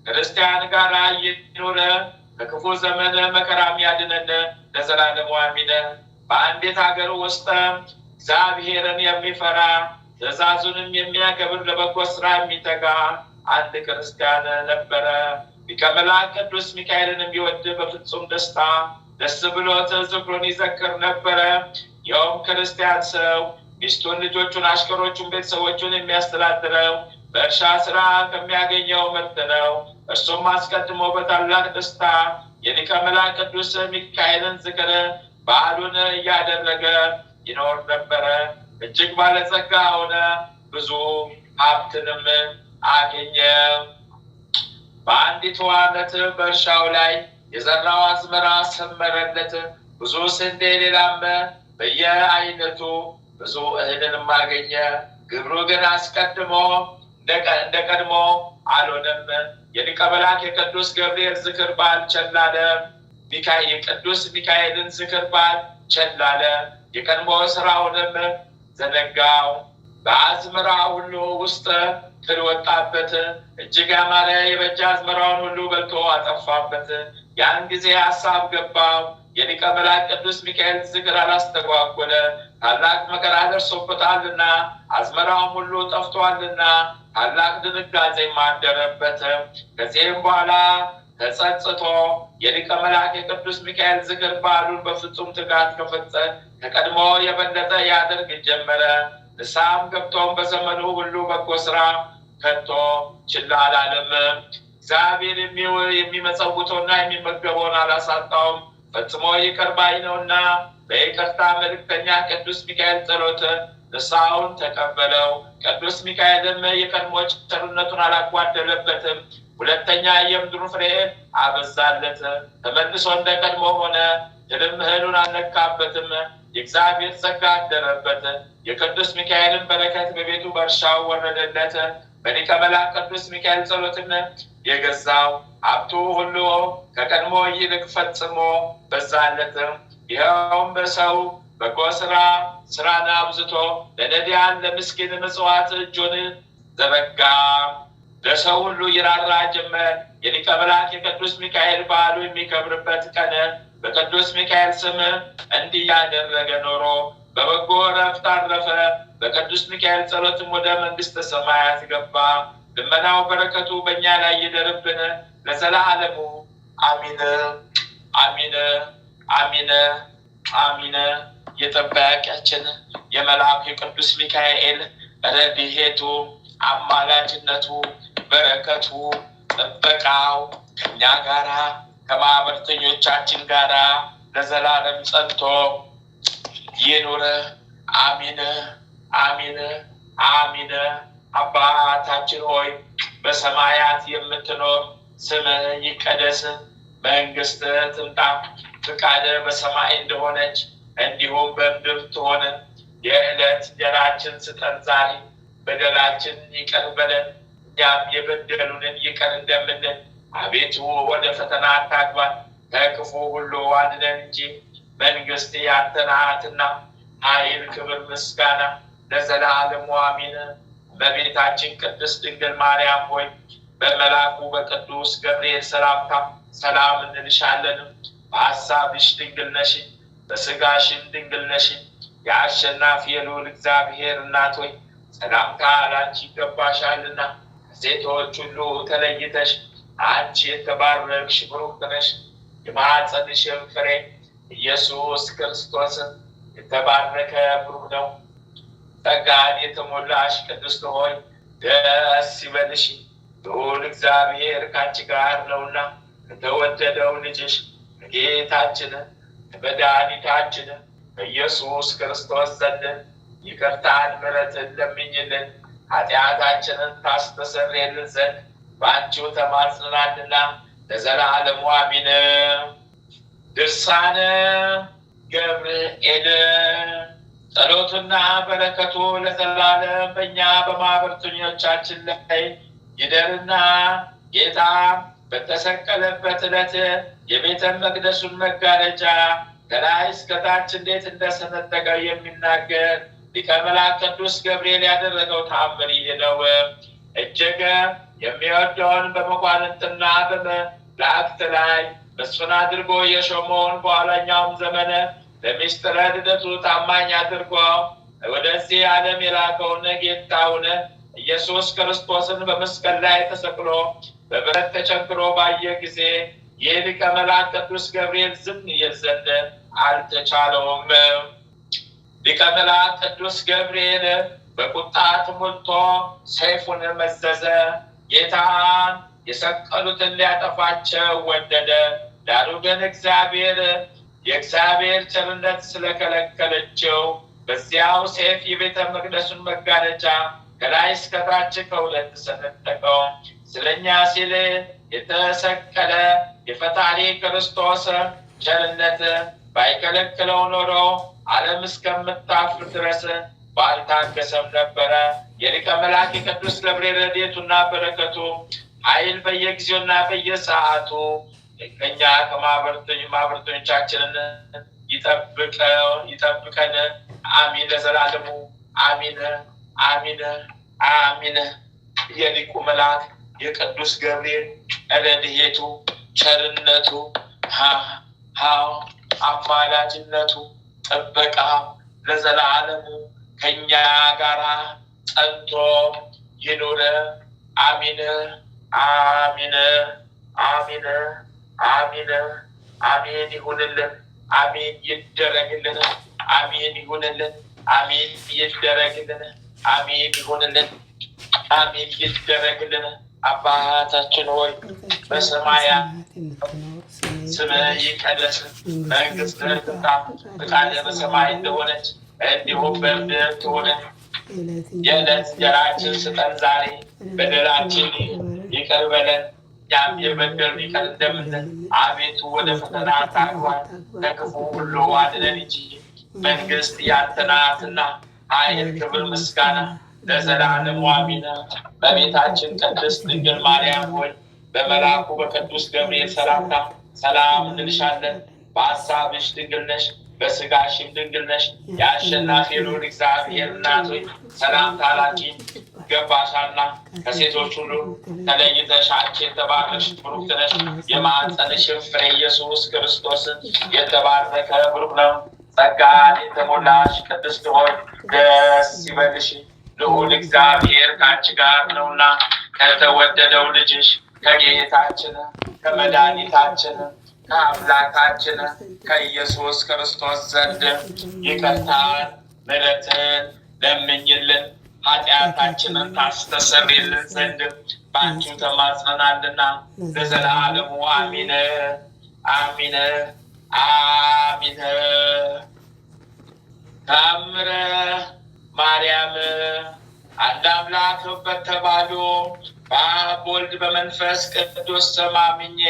ክርስቲያን ጋር እየኖረ በክፉ ዘመን መከራም ያድነን ለዘላለሙ አሜን። በአንዲት ሀገር ውስጥ እግዚአብሔርን የሚፈራ ትእዛዙንም የሚያከብር ለበጎ ስራ የሚተጋ አንድ ክርስቲያን ነበረ። ሊቀ መላእክት ቅዱስ ሚካኤልን የሚወድ በፍጹም ደስታ ደስ ብሎት ዝክሩን ይዘክር ነበረ። ይኸውም ክርስቲያን ሰው ሚስቱን፣ ልጆቹን፣ አሽከሮቹን፣ ቤተሰቦቹን የሚያስተዳድረው በእርሻ ስራ ከሚያገኘው ምርት ነው። እርሱም አስቀድሞ በታላቅ ደስታ የሊቀ መላእክት ቅዱስ ሚካኤልን ዝክር በዓሉን እያደረገ ይኖር ነበረ። እጅግ ባለጸጋ ሆነ፣ ብዙ ሀብትንም አገኘ። በአንዲቱ ዓመት በእርሻው ላይ የዘራው አዝመራ ሰመረለት። ብዙ ስንዴ፣ ሌላም በየአይነቱ ብዙ እህልንም አገኘ። ግብሩ ግን አስቀድሞ እንደ ቀድሞ አልሆነም። የሊቀ መላእክት የቅዱስ ገብርኤል ዝክር በዓል ቸል አለ። የቅዱስ ሚካኤልን ዝክር በዓል ቸል አለ። የቀድሞ ስራውንም ዘነጋው። በአዝመራ ሁሉ ውስጥ ትል ወጣበት። እጅግ ያማረ የበጃ አዝመራውን ሁሉ በልቶ አጠፋበት። ያን ጊዜ ሀሳብ ገባው። የሊቀ መላእክት ቅዱስ ሚካኤል ዝክር አላስተጓጎለ፣ ታላቅ መከራ ደርሶበታልና አዝመራውም ሁሉ ጠፍቷልና ታላቅ ድንጋጤም አደረበት። ከዚህም በኋላ ተጸጽቶ የሊቀ መላእክት የቅዱስ ሚካኤል ዝክር በዓሉን በፍጹም ትጋት ከቀድሞ የበለጠ ያደርግ ጀመረ። ንስሐም ገብቶም በዘመኑ ሁሉ በጎ ስራ ከቶ ችላ አላለም። እግዚአብሔር የሚመጸውተውና የሚመገበውን አላሳጣውም፣ ፈጽሞ ይቅር ባይ ነውና በይቅርታ መልእክተኛ ቅዱስ ሚካኤል ጸሎት ንስሐውን ተቀበለው። ቅዱስ ሚካኤልም የቀድሞ ቸርነቱን አላጓደለበትም። ሁለተኛ የምድሩ ፍሬ አበዛለት። ተመልሶ እንደ ቀድሞ ሆነ። ድልም እህሉን አልነካበትም። የእግዚአብሔር ጸጋ አደረበት። የቅዱስ ሚካኤልን በረከት በቤቱ በእርሻው ወረደለት። በሊቀ መላእክት ቅዱስ ሚካኤል ጸሎትን የገዛው ሀብቱ ሁሉ ከቀድሞ ይልቅ ፈጽሞ በዛለት። ይኸውም በሰው በጎ ስራን አብዝቶ ለነዳያን ለምስኪን ምጽዋት እጁን ዘረጋ። ለሰው ሁሉ ይራራ ጀመር። የሊቀ መላእክት የቅዱስ ሚካኤል በዓሉ የሚከብርበት ቀን በቅዱስ ሚካኤል ስም እንዲህ ያደረገ ኖሮ በበጎ ዕረፍት አረፈ። በቅዱስ ሚካኤል ጸሎትም ወደ መንግስተ ሰማያት ገባ። ልመናው በረከቱ በእኛ ላይ ይደርብን ለዘላለሙ አሚን አሚን አሚን አሚን። የጠባቂያችን የመልአኩ የቅዱስ ሚካኤል ረድኤቱ አማላጅነቱ በረከቱ ጥበቃው ከኛ ጋራ ከማህበርተኞቻችን ጋራ ለዘላለም ጸንቶ ይኑር። አሚን አሚን አሚን። አባታችን ሆይ በሰማያት የምትኖር ስምህ ይቀደስ፣ መንግስትህ ትምጣ፣ ፍቃድህ በሰማይ እንደሆነች እንዲሁም በምድር ትሆን። የዕለት እንጀራችንን ስጠን ዛሬ፣ በደላችን ይቅር በለን እኛም የበደሉንን ይቅር እንደምንል፣ አቤቱ ወደ ፈተና አታግባን ከክፉ ሁሉ አድነን እንጂ መንግስት ያንተ ናትና ኃይል፣ ክብር፣ ምስጋና ለዘላለሙ አሜን። እመቤታችን ቅድስት ድንግል ማርያም ሆይ በመልአኩ በቅዱስ ገብርኤል ሰላምታ ሰላም እንልሻለን። በሐሳብሽ ድንግል ነሽ፣ በስጋሽም ድንግል ነሽ። የአሸናፊ የልዑል እግዚአብሔር እናት ሆይ ሰላምታ ላንቺ ይገባሻልና ከሴቶች ሁሉ ተለይተሽ አንቺ የተባረክሽ ብሩክት ነሽ። የማኅፀንሽም ፍሬ ኢየሱስ ክርስቶስ የተባረከ ብሩክ ነው። ጸጋን የተሞላሽ ቅድስት ሆይ ደስ ይበልሽ፣ ልዑል እግዚአብሔር ካንቺ ጋር ነውና ከተወደደው ልጅሽ ከጌታችን ከመድኃኒታችን በኢየሱስ ክርስቶስ ዘንድ ይቅርታን ምሕረትን ለምኝልን ኃጢአታችንን ታስተሰርይልን ዘንድ በአንቺው ተማጽነናልና ለዘላለሙ አሜን። ድርሳነ ገብርኤል። ጸሎቱና በረከቱ ለዘላለም በእኛ በማኅበርተኞቻችን ላይ ይደርና ጌታ በተሰቀለበት ዕለት የቤተ መቅደሱን መጋረጃ ከላይ እስከታች እንዴት እንደሰነጠቀው የሚናገር ሊቀ መላእክት ቅዱስ ገብርኤል ያደረገው ተአምር ይህ ነው። እጅግ የሚወደውን በመኳንንትና በመላእክት ላይ መስፍን አድርጎ የሾመውን በኋላኛውም ዘመን ለምስጢረ ልደቱ ታማኝ አድርጎ ወደዚህ ዓለም የላከውን ጌታውን ኢየሱስ ክርስቶስን በመስቀል ላይ ተሰቅሎ በብረት ተቸንክሮ ባየ ጊዜ ይህ ሊቀ መላእክት ቅዱስ ገብርኤል ዝም ይል ዘንድ አልተቻለውም። ሊቀ መላእክት ቅዱስ ገብርኤል በቁጣ ተሞልቶ ሰይፉን መዘዘ። ጌታን የሰቀሉትን ሊያጠፋቸው ወደደ። ዳሩ ግን የእግዚአብሔር ቸርነት ስለከለከለችው በዚያው ሰይፍ የቤተ መቅደሱን መጋረጃ ከላይ እስከታች ከሁለት ሰነጠቀው። ስለኛ ሲል የተሰቀለ የፈጣሪ ክርስቶስ ቸርነት ባይከለክለው ኖሮ ዓለም እስከምታፍር ድረስ ባልታገሰም ነበረ። የሊቀ መላእክት የቅዱስ ገብርኤል ረድኤቱና በረከቱ ኃይል በየጊዜውና በየሰዓቱ ከኛ ከማኅበርተኞቻችንን ይጠብቀን። አሚን ለዘላለሙ አሚን አሚን አሚን። የሊቁ መልአክ የቅዱስ ገብርኤል ረድኤቱ ቸርነቱ አማላጅነቱ ጥበቃ ለዘላለሙ ከኛ ጋራ ጸንቶ ይኑር። አሚን አሚን አሚን አሚን አሚን ይሁንልን። አሚን ይደረግልን። አሚን ይሁንልን። አሚን ይደረግልን። አሚን ይሁንልን። አሚን ይደረግልን። አባታችን ሆይ በሰማያት ስምህ ይቀደስ፣ መንግሥትህ ትምጣ፣ ፈቃድህ በሰማይ እንደሆነች እንዲሁም በምድር ትሁን። የዕለት እንጀራችንን ስጠን ዛሬ፣ በደላችንን ይቅር በለን እኛም የበደሉንን ይቅር እንደምንል፣ አቤቱ ወደ ፈተና አታግባን ከክፉ ሁሉ አድነን እንጂ መንግሥት ያንተ ናትና ኃይል፣ ክብር፣ ምስጋና ለዘላለሙ አሜን። በቤታችን ቅድስት ድንግል ማርያም ሆይ በመልአኩ በቅዱስ ገብርኤል ሰላምታ ሰላም እንልሻለን። በሐሳብሽ ድንግል ነሽ፣ በሥጋሽም ድንግል ነሽ። የአሸናፊ ልዑል እግዚአብሔር እናት ሆይ ሰላምታ ላንቺ ይገባሻልና ከሴቶች ሁሉ ተለይተሽ አንቺ የተባረክሽ ብሩክት ነሽ። የማኅፀንሽም ፍሬ ኢየሱስ ክርስቶስ የተባረከ ብሩክ ነው። ጸጋን የተሞላሽ ቅድስት ሆይ ደስ ይበልሽ፣ ልዑል እግዚአብሔር ከአንቺ ጋር ነውና ከተወደደው ልጅሽ ከጌታችን ከመድኃኒታችን ከአምላካችን ከኢየሱስ ክርስቶስ ዘንድ ይቅርታን ምሕረትን ለምኝልን ኃጢአታችንን ታስተሰርይልን ዘንድ በአንቺው ተማጽነናልና ለዘላለሙ አሚን አሚን አሚን። ተአምረ ማርያም። አንድ አምላክ በተባሉ በአብ ወልድ በመንፈስ ቅዱስ ስም አምኜ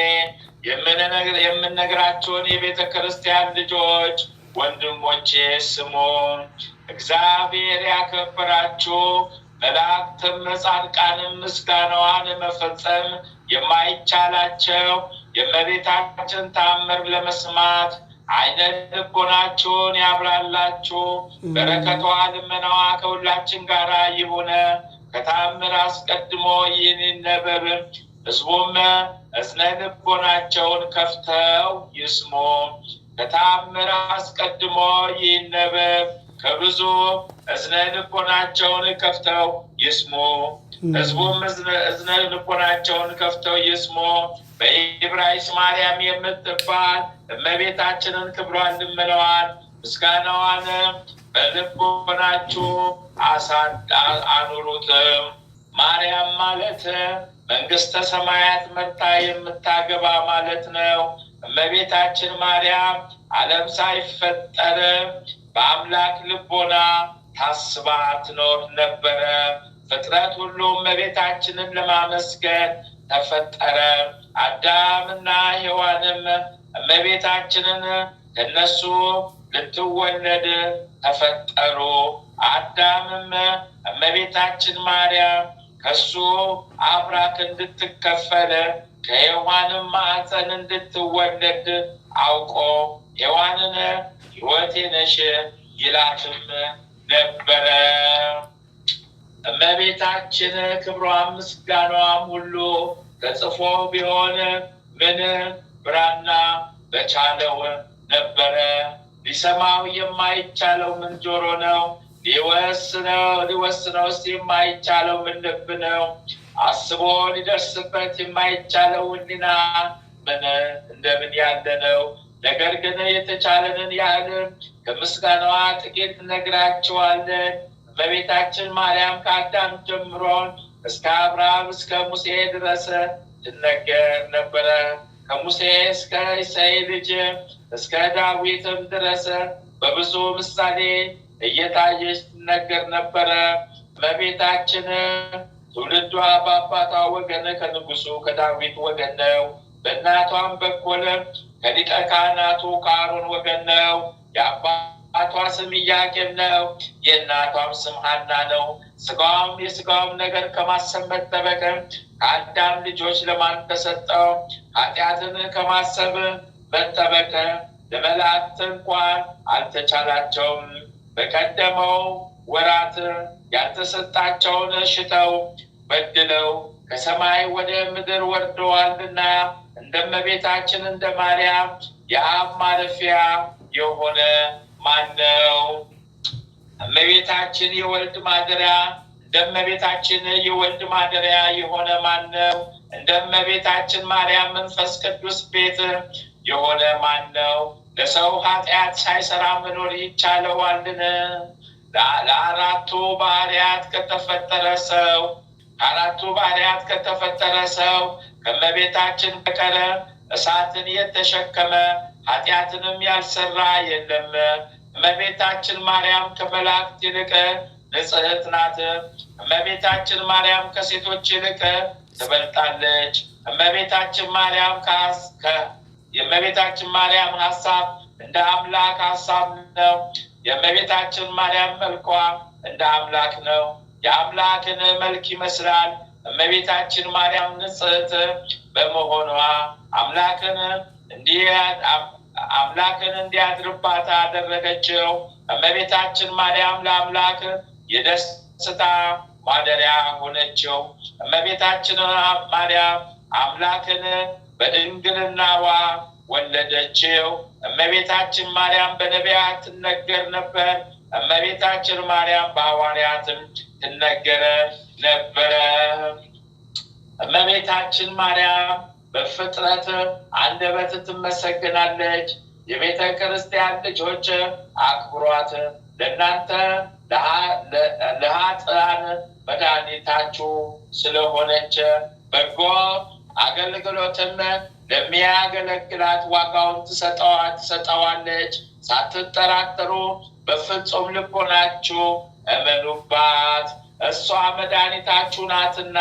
የምነግራቸውን የቤተ ክርስቲያን ልጆች ወንድሞቼ ስሙ። እግዚአብሔር ያከበራችሁ መላእክትም ጻድቃንም ምስጋናዋን መፈጸም የማይቻላቸው የእመቤታችን ተአምር ለመስማት ዓይነ ልቦናችሁን ያብራላችሁ። በረከቷ ልመናዋ ከሁላችን ጋር ይሁን። ከተአምር አስቀድሞ ይህን ይነበብ፣ ሕዝቡም እዝነ ልቦናቸውን ከፍተው ይስሙ። ከተአምር አስቀድሞ ይነበብ፣ ከብዙ እዝነ ልቦናቸውን ከፍተው ይስሙ። ሕዝቡም እዝነ ልቦናቸውን ከፍተው ይስሙ። በዕብራይስጥ ማርያም የምትባል እመቤታችንን ክብሯን ልመናዋን ምስጋናዋን በልቦናችሁ አኑሩት። ማርያም ማለት መንግስተ ሰማያት መርታ የምታገባ ማለት ነው። እመቤታችን ማርያም ዓለም ሳይፈጠር በአምላክ ልቦና ታስባ ትኖር ነበረ። ፍጥረት ሁሉ እመቤታችንን ለማመስገን ተፈጠረ። አዳምና ሔዋንም እመቤታችንን ከነሱ ልትወለድ ተፈጠሩ። አዳምም እመቤታችን ማርያም ከሱ አብራክ እንድትከፈል ከሔዋንም ማኅፀን እንድትወለድ አውቆ ሔዋንን ሕይወቴ ነሽ ይላትም ነበረ። እመቤታችን ክብሯም ምስጋናዋም ሁሉ ተጽፎ ቢሆን ምን ብራና በቻለው ነበረ? ሊሰማው የማይቻለው ምን ጆሮ ነው? ሊወስነውስ የማይቻለው ምን ልብ ነው? አስቦ ሊደርስበት የማይቻለው ሕሊና ምን እንደምን ያለ ነው? ነገር ግን የተቻለንን ያህል ከምስጋናዋ ጥቂት ነግራችኋለን። እመቤታችን ማርያም ከአዳም ጀምሮን እስከ አብርሃም እስከ ሙሴ ድረስ ትነገር ነበረ። ከሙሴ እስከ ኢሳይ ልጅ እስከ ዳዊትም ድረስ በብዙ ምሳሌ እየታየች ትነገር ነበረ። እመቤታችን ትውልዷ በአባቷ ወገን ከንጉሱ ከዳዊት ወገን ነው። በእናቷም በኩል ከሊቀ ካህናቱ ከአሮን ወገን ነው። የአባቷ ስም ኢያቄም ነው። የእናቷም ስም ሐና ነው። ስጋዋም የስጋውም ነገር ከማሰብ መጠበቅ ከአዳም ልጆች ለማን ተሰጠው? ኃጢአትን ከማሰብ መጠበቅ ለመላእክት እንኳን አልተቻላቸውም። በቀደመው ወራት ያልተሰጣቸውን ሽተው በድለው ከሰማይ ወደ ምድር ወርደዋልና እንደ እመቤታችን እንደ ማርያም የአብ ማረፊያ የሆነ ማን ነው? እመቤታችን የወልድ ማደሪያ እንደ እመቤታችን የወልድ ማደሪያ የሆነ ማን ነው? እንደ እመቤታችን ማርያም መንፈስ ቅዱስ ቤት የሆነ ማን ነው? ለሰው ኃጢአት ሳይሰራ መኖር ይቻለዋልን? ለአራቱ ባህርያት ከተፈጠረ ሰው ከእመቤታችን በቀር እሳትን የተሸከመ ኃጢአትንም ያልሰራ የለም። እመቤታችን ማርያም ከመላእክት ይልቅ ንጽሕት ናት። እመቤታችን ማርያም ከሴቶች ይልቅ ትበልጣለች። የእመቤታችን ማርያም ሀሳብ እንደ አምላክ ሀሳብ ነው። የእመቤታችን ማርያም መልኳ እንደ አምላክ ነው። የአምላክን መልክ ይመስላል። እመቤታችን ማርያም ንጽሕት በመሆኗ አምላክን እንዲያድርባት አደረገችው። እመቤታችን ማርያም ለአምላክ የደስታ ማደሪያ ሆነችው። እመቤታችን ማርያም አምላክን በድንግልናዋ ወለደችው። እመቤታችን ማርያም በነቢያት ትነገር ነበር። እመቤታችን ማርያም በሐዋርያትም ትነገር ነበረ። እመቤታችን ማርያም በፍጥረት አንደበት ትመሰገናለች። የቤተ ክርስቲያን ልጆች አክብሯት። ለእናንተ ለኃጥአን መድኃኒታችሁ ስለሆነች በጎ አገልግሎትም ለሚያገለግላት ዋጋውን ትሰጠዋለች። ሳትጠራጠሩ በፍጹም ልቦናችሁ እመኑባት። እሷ መድኃኒታችሁ ናትና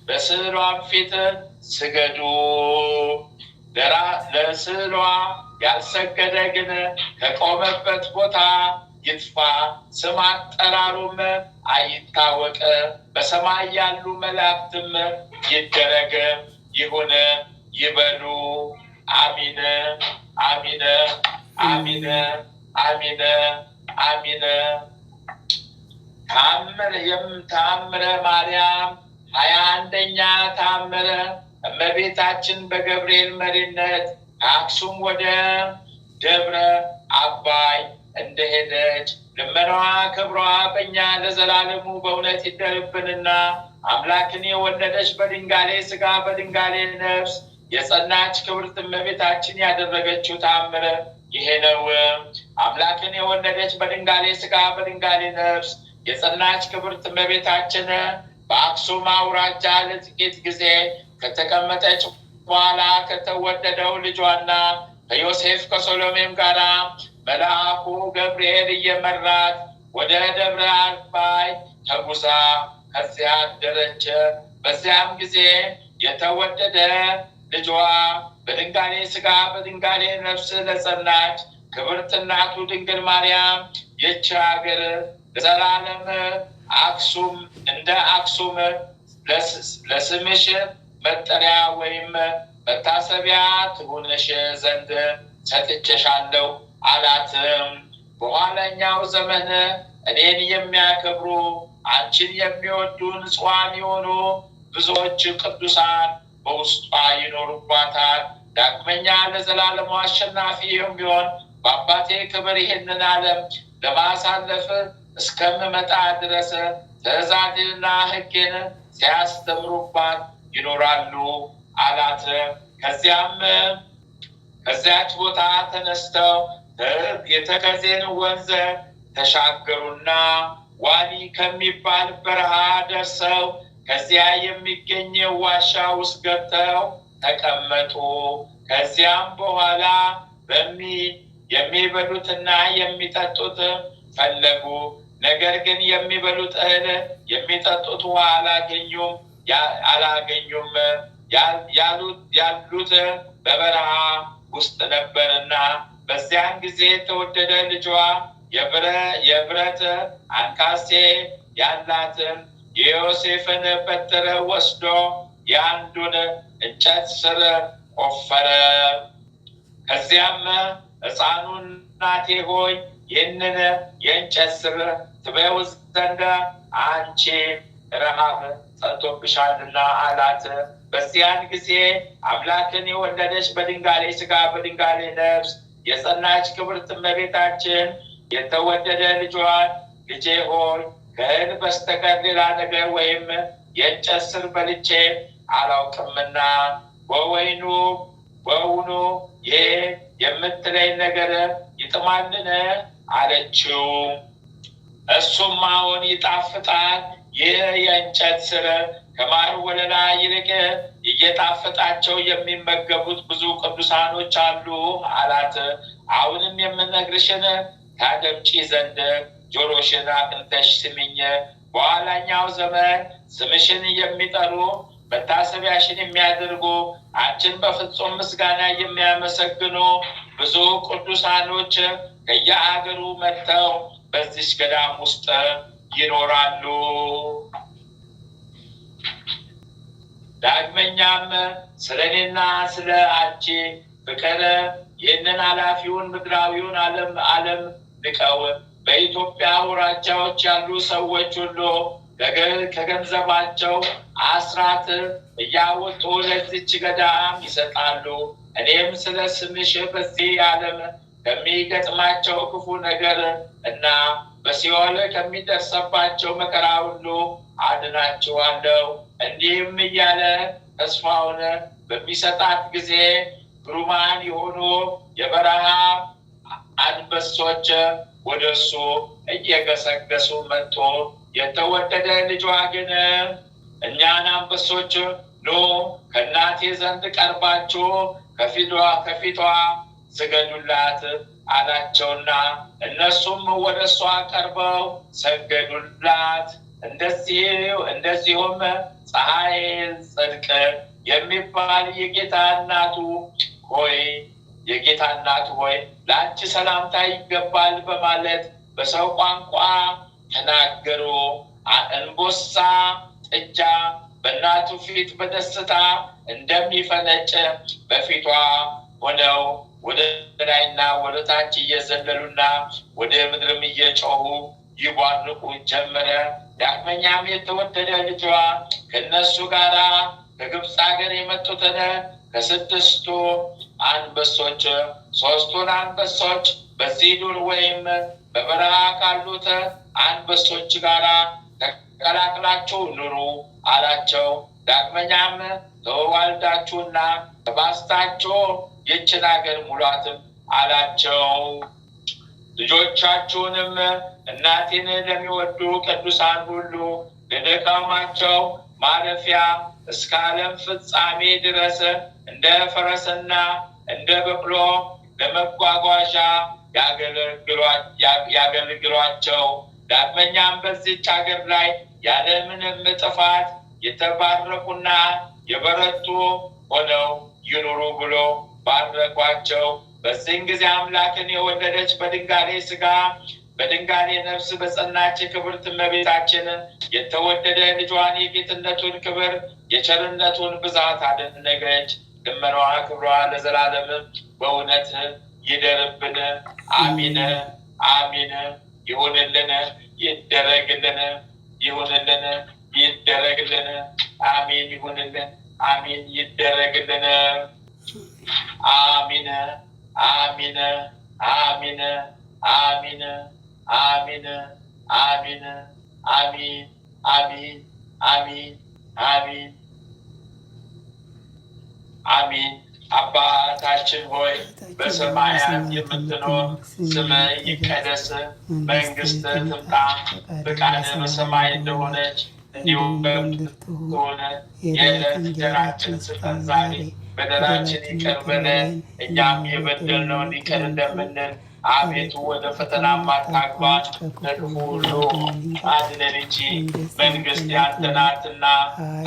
በስዕሏም ፊት ስገዱ። ለስዕሏ ያልሰገደ ግን ከቆመበት ቦታ ይጥፋ፣ ስም አጠራሩም አይታወቅ። በሰማይ ያሉ መላእክትም ይደረግ ይሁን ይበሉ። አሚን አሚን አሚን አሚን አሚን። ተአምረ ማርያም 21ኛ ተአምር። እመቤታችን በገብርኤል መሪነት ከአክሱም ወደ ደብረ አባይ እንደሄደች ልመናዋ ክብሯ በእኛ ለዘላለሙ በእውነት ይደርብንና አምላክን የወለደች በድንጋሌ ሥጋ በድንጋሌ ነፍስ የጸናች ክብርት እመቤታችን ያደረገችው ተአምር ይሄ ነው። አምላክን የወለደች በድንጋሌ ሥጋ በድንጋሌ ነፍስ የጸናች ክብርት እመቤታችን በአክሱም አውራጃ ለጥቂት ጊዜ ከተቀመጠች በኋላ ከተወደደው ልጇና ከዮሴፍ ከሶሎሜም ጋራ መልአኩ ገብርኤል እየመራት ወደ ደብረ አርባይ ተጉዛ ከዚያ አደረች። በዚያም ጊዜ የተወደደ ልጇ በድንጋሌ ሥጋ በድንጋሌ ነፍስ ለጸናች ክብርት እናቱ ድንግል ማርያም ይህች ሀገር ለዘላለም አክሱም እንደ አክሱም ለስምሽ መጠሪያ ወይም መታሰቢያ ትሁንሽ ዘንድ ሰጥቼሻለሁ አላት። በኋለኛው ዘመን እኔን የሚያከብሩ አንቺን የሚወዱ ንጹሐን የሆኑ ብዙዎች ቅዱሳን በውስጧ ይኖሩባታል። ዳግመኛ ለዘላለሙ አሸናፊ የሚሆን በአባቴ ክብር ይህንን ዓለም ለማሳለፍ እስከምመጣ ድረስ ትእዛዝንና ሕጌን ሲያስተምሩባት ይኖራሉ አላት። ከዚያች ቦታ ተነስተው የተከዜን ወንዝ ተሻገሩና ዋሊ ከሚባል በረሃ ደርሰው ከዚያ የሚገኝ ዋሻ ውስጥ ገብተው ተቀመጡ። ከዚያም በኋላ የሚበሉትና የሚጠጡት ፈለጉ። ነገር ግን የሚበሉት እህል የሚጠጡት ውሃ አላገኙም። ያሉት በበረሃ ውስጥ ነበርና በዚያን ጊዜ የተወደደ ልጇ የብረት አንካሴ ያላትን የዮሴፍን በትር ወስዶ የአንዱን እንጨት ስር ቆፈረ። ከዚያም ሕፃኑን እናቴ ሆይ ይህንን የእንጨት ስር ትበይው ዘንድ አንቺ ረሃብ ጸንቶብሻልና አላት። በዚያን ጊዜ አምላክን የወለደች በድንጋሌ ሥጋ በድንጋሌ ነፍስ የጸናች ክብርት እመቤታችን የተወደደ ልጇን ልጄ ሆይ ከእህል በስተቀር ሌላ ነገር ወይም የእንጨት ስር በልቼ አላውቅምና በውኑ ይህ የምትለኝ ነገር ይጥማልን አለችው። እሱም አዎን ይጣፍጣል፣ ይህ የእንጨት ስር ከማር ወለላ ይልቅ እየጣፈጣቸው የሚመገቡት ብዙ ቅዱሳኖች አሉ አላት። አሁንም የምነግርሽን ታደምጪ ዘንድ ጆሮሽን አቅንተሽ ስሚኝ። በኋላኛው ዘመን ስምሽን የሚጠሩ መታሰቢያሽን የሚያደርጉ አንቺን በፍጹም ምስጋና የሚያመሰግኑ ብዙ ቅዱሳኖች ከየአገሩ መጥተው በዚች ገዳም ውስጥ ይኖራሉ። ዳግመኛም ስለ እኔና ስለ አንቺ ፍቅር ይህንን ኃላፊውን ምድራዊውን ዓለም ንቀው በኢትዮጵያ አውራጃዎች ያሉ ሰዎች ሁሉ ከገንዘባቸው አስራት እያወጡ ለዚች ገዳም ይሰጣሉ። እኔም ስለ ስምሽ በዚህ ዓለም ከሚገጥማቸው ክፉ ነገር እና በሲኦል ከሚደርሰባቸው መከራ ሁሉ አድናችኋለሁ። እንዲህም እያለ ተስፋውን በሚሰጣት ጊዜ ግሩማን የሆኑ የበረሃ አንበሶች ወደ እሱ እየገሰገሱ መጡ። የተወደደ ልጇ ግን እኛን አንበሶች ኑ ከእናቴ ዘንድ ቀርባችሁ ከፊቷ ስገዱላት አላቸውና እነሱም ወደ እሷ ቀርበው ሰገዱላት። እንደዚሁም ፀሐይ ጽድቅ የሚባል የጌታ እናቱ ሆይ ለአንቺ ሰላምታ ይገባል በማለት በሰው ቋንቋ ተናገሩ። እንቦሳ ጥጃ በእናቱ ፊት በደስታ እንደሚፈነጭ በፊቷ ሆነው ወደ ላይና ወደ ታች እየዘለሉና ወደ ምድርም እየጮሁ ይቧርቁ ጀመረ። ዳግመኛም የተወደደ ልጇ ከእነሱ ጋር ከግብፅ ሀገር የመጡትን ከስድስቱ አንበሶች ሦስቱን አንበሶች በዚህ ዱር ወይም በበረሃ ካሉት አንበሶች ጋር ተቀላቅላችሁ ኑሩ አላቸው። ዳግመኛም ተዋልዳችሁና ተባዝታችሁ ይህችን ሀገር ሙሏትም አላቸው። ልጆቻችሁንም እናቴን ለሚወዱ ቅዱሳን ሁሉ ለድካማቸው ማረፊያ እስከ ዓለም ፍጻሜ ድረስ እንደ ፈረስና እንደ በቅሎ ለመጓጓዣ ያገልግሏቸው። ዳግመኛም በዚች ሀገር ላይ ያለምንም ጥፋት የተባረኩና የበረቱ ሆነው ይኑሩ ብሎ ባረኳቸው። በዚህን ጊዜ አምላክን የወለደች በድንጋሌ ሥጋ በድንጋሌ ነፍስ በጸናች ክብርት እመቤታችን የተወደደ ልጇን የጌትነቱን ክብር የቸርነቱን ብዛት አደነቀች። ልመናዋ ክብሯ ለዘላለም በእውነት ይደርብን። አሚን አሚን። ይሁንልን፣ ይደረግልን፣ ይሁንልን፣ ይደረግልን። አሚን። ይሁንልን፣ አሚን፣ ይደረግልን። አሚን አሚን አሚን አሚን አሚን አሚን አሚን አሚን አሚን አሚን አሚን። አባታችን ሆይ በሰማያት የምትኖር ስምህ ይቀደስ፣ መንግሥትህ ትምጣ፣ ፈቃድህ በሰማይ እንደሆነች እንዲሁም በምድር ትሁን። የዕለት እንጀራችንን ስጠን ዛሬ፣ በደላችን ይቅር በለን እኛም የበደልነውን ይቅር እንደምንል፣ አቤቱ ወደ ፈተና አታግባን ከክፉ ሁሉ አድነን እንጂ መንግሥት ያንተ ናትና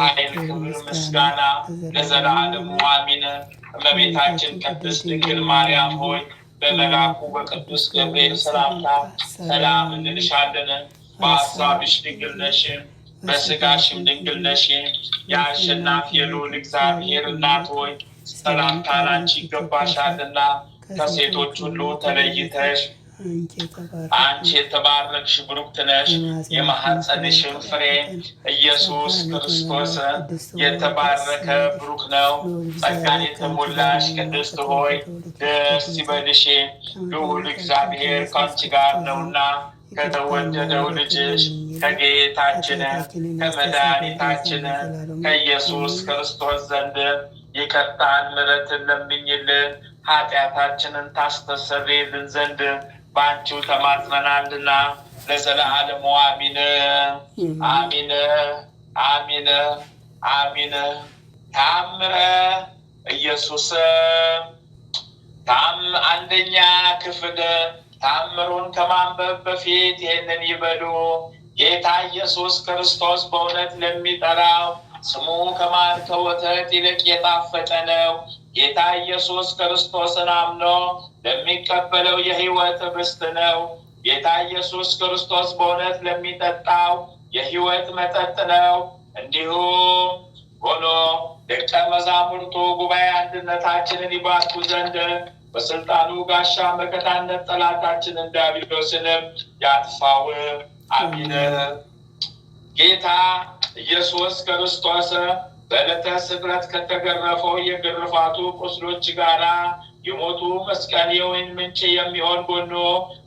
ኃይል፣ ክብር፣ ምስጋና ለዘላለሙ አሚን። እመቤታችን ቅድስት ድንግል ማርያም ሆይ በመልአኩ በቅዱስ ገብርኤል ሰላምታ ሰላም እንልሻለን። በሐሳብሽ ድንግል ነሽ፣ በሥጋሽም ድንግል ነሽ። የአሸናፊ የልዑል እግዚአብሔር እናት ሆይ ሰላምታ ላንቺ ይገባሻልና ከሴቶች ሁሉ ተለይተሽ አንቺ የተባረክሽ ብሩክት ነሽ። የማኅፀንሽም ፍሬ ኢየሱስ ክርስቶስ የተባረከ ብሩክ ነው። ጸጋን የተሞላሽ ቅድስት ሆይ ደስ ይበልሽ፣ ልዑል እግዚአብሔር ከአንቺ ጋር ነውና ከተወደደው ልጅሽ ከጌታችን ከመድኃኒታችን ከኢየሱስ ክርስቶስ ዘንድ ይቅርታን ምሕረትን ለምኝልን ኃጢአታችንን ታስተሰርይልን ዘንድ በአንቺው ተማጽነናልና ለዘላለሙ አሚን አሚን አሚን አሚን። ተአምረ ኢየሱስ አንደኛ ክፍል። ተአምሩን ከማንበብ በፊት ይህንን ይበሉ። ጌታ ኢየሱስ ክርስቶስ በእውነት ለሚጠራው ስሙ ከማር ከወተት ይልቅ የጣፈጠ ነው። ጌታ ኢየሱስ ክርስቶስን አምኖ ለሚቀበለው የሕይወት ኅብስት ነው። ጌታ ኢየሱስ ክርስቶስ በእውነት ለሚጠጣው የሕይወት መጠጥ ነው። እንዲሁም ሆኖ ደቀ መዛሙርቱ ጉባኤ አንድነታችንን ይባርኩ ዘንድ በስልጣኑ ጋሻ መከታነት ጠላታችንን ዲያብሎስንም ያጥፋው። አሚን። ጌታ ኢየሱስ ክርስቶስ በዕለተ ስቅለት ከተገረፈው የግርፋቱ ቁስሎች ጋራ የሞቱ መስቀል የወይን ምንጭ የሚሆን ጎኑ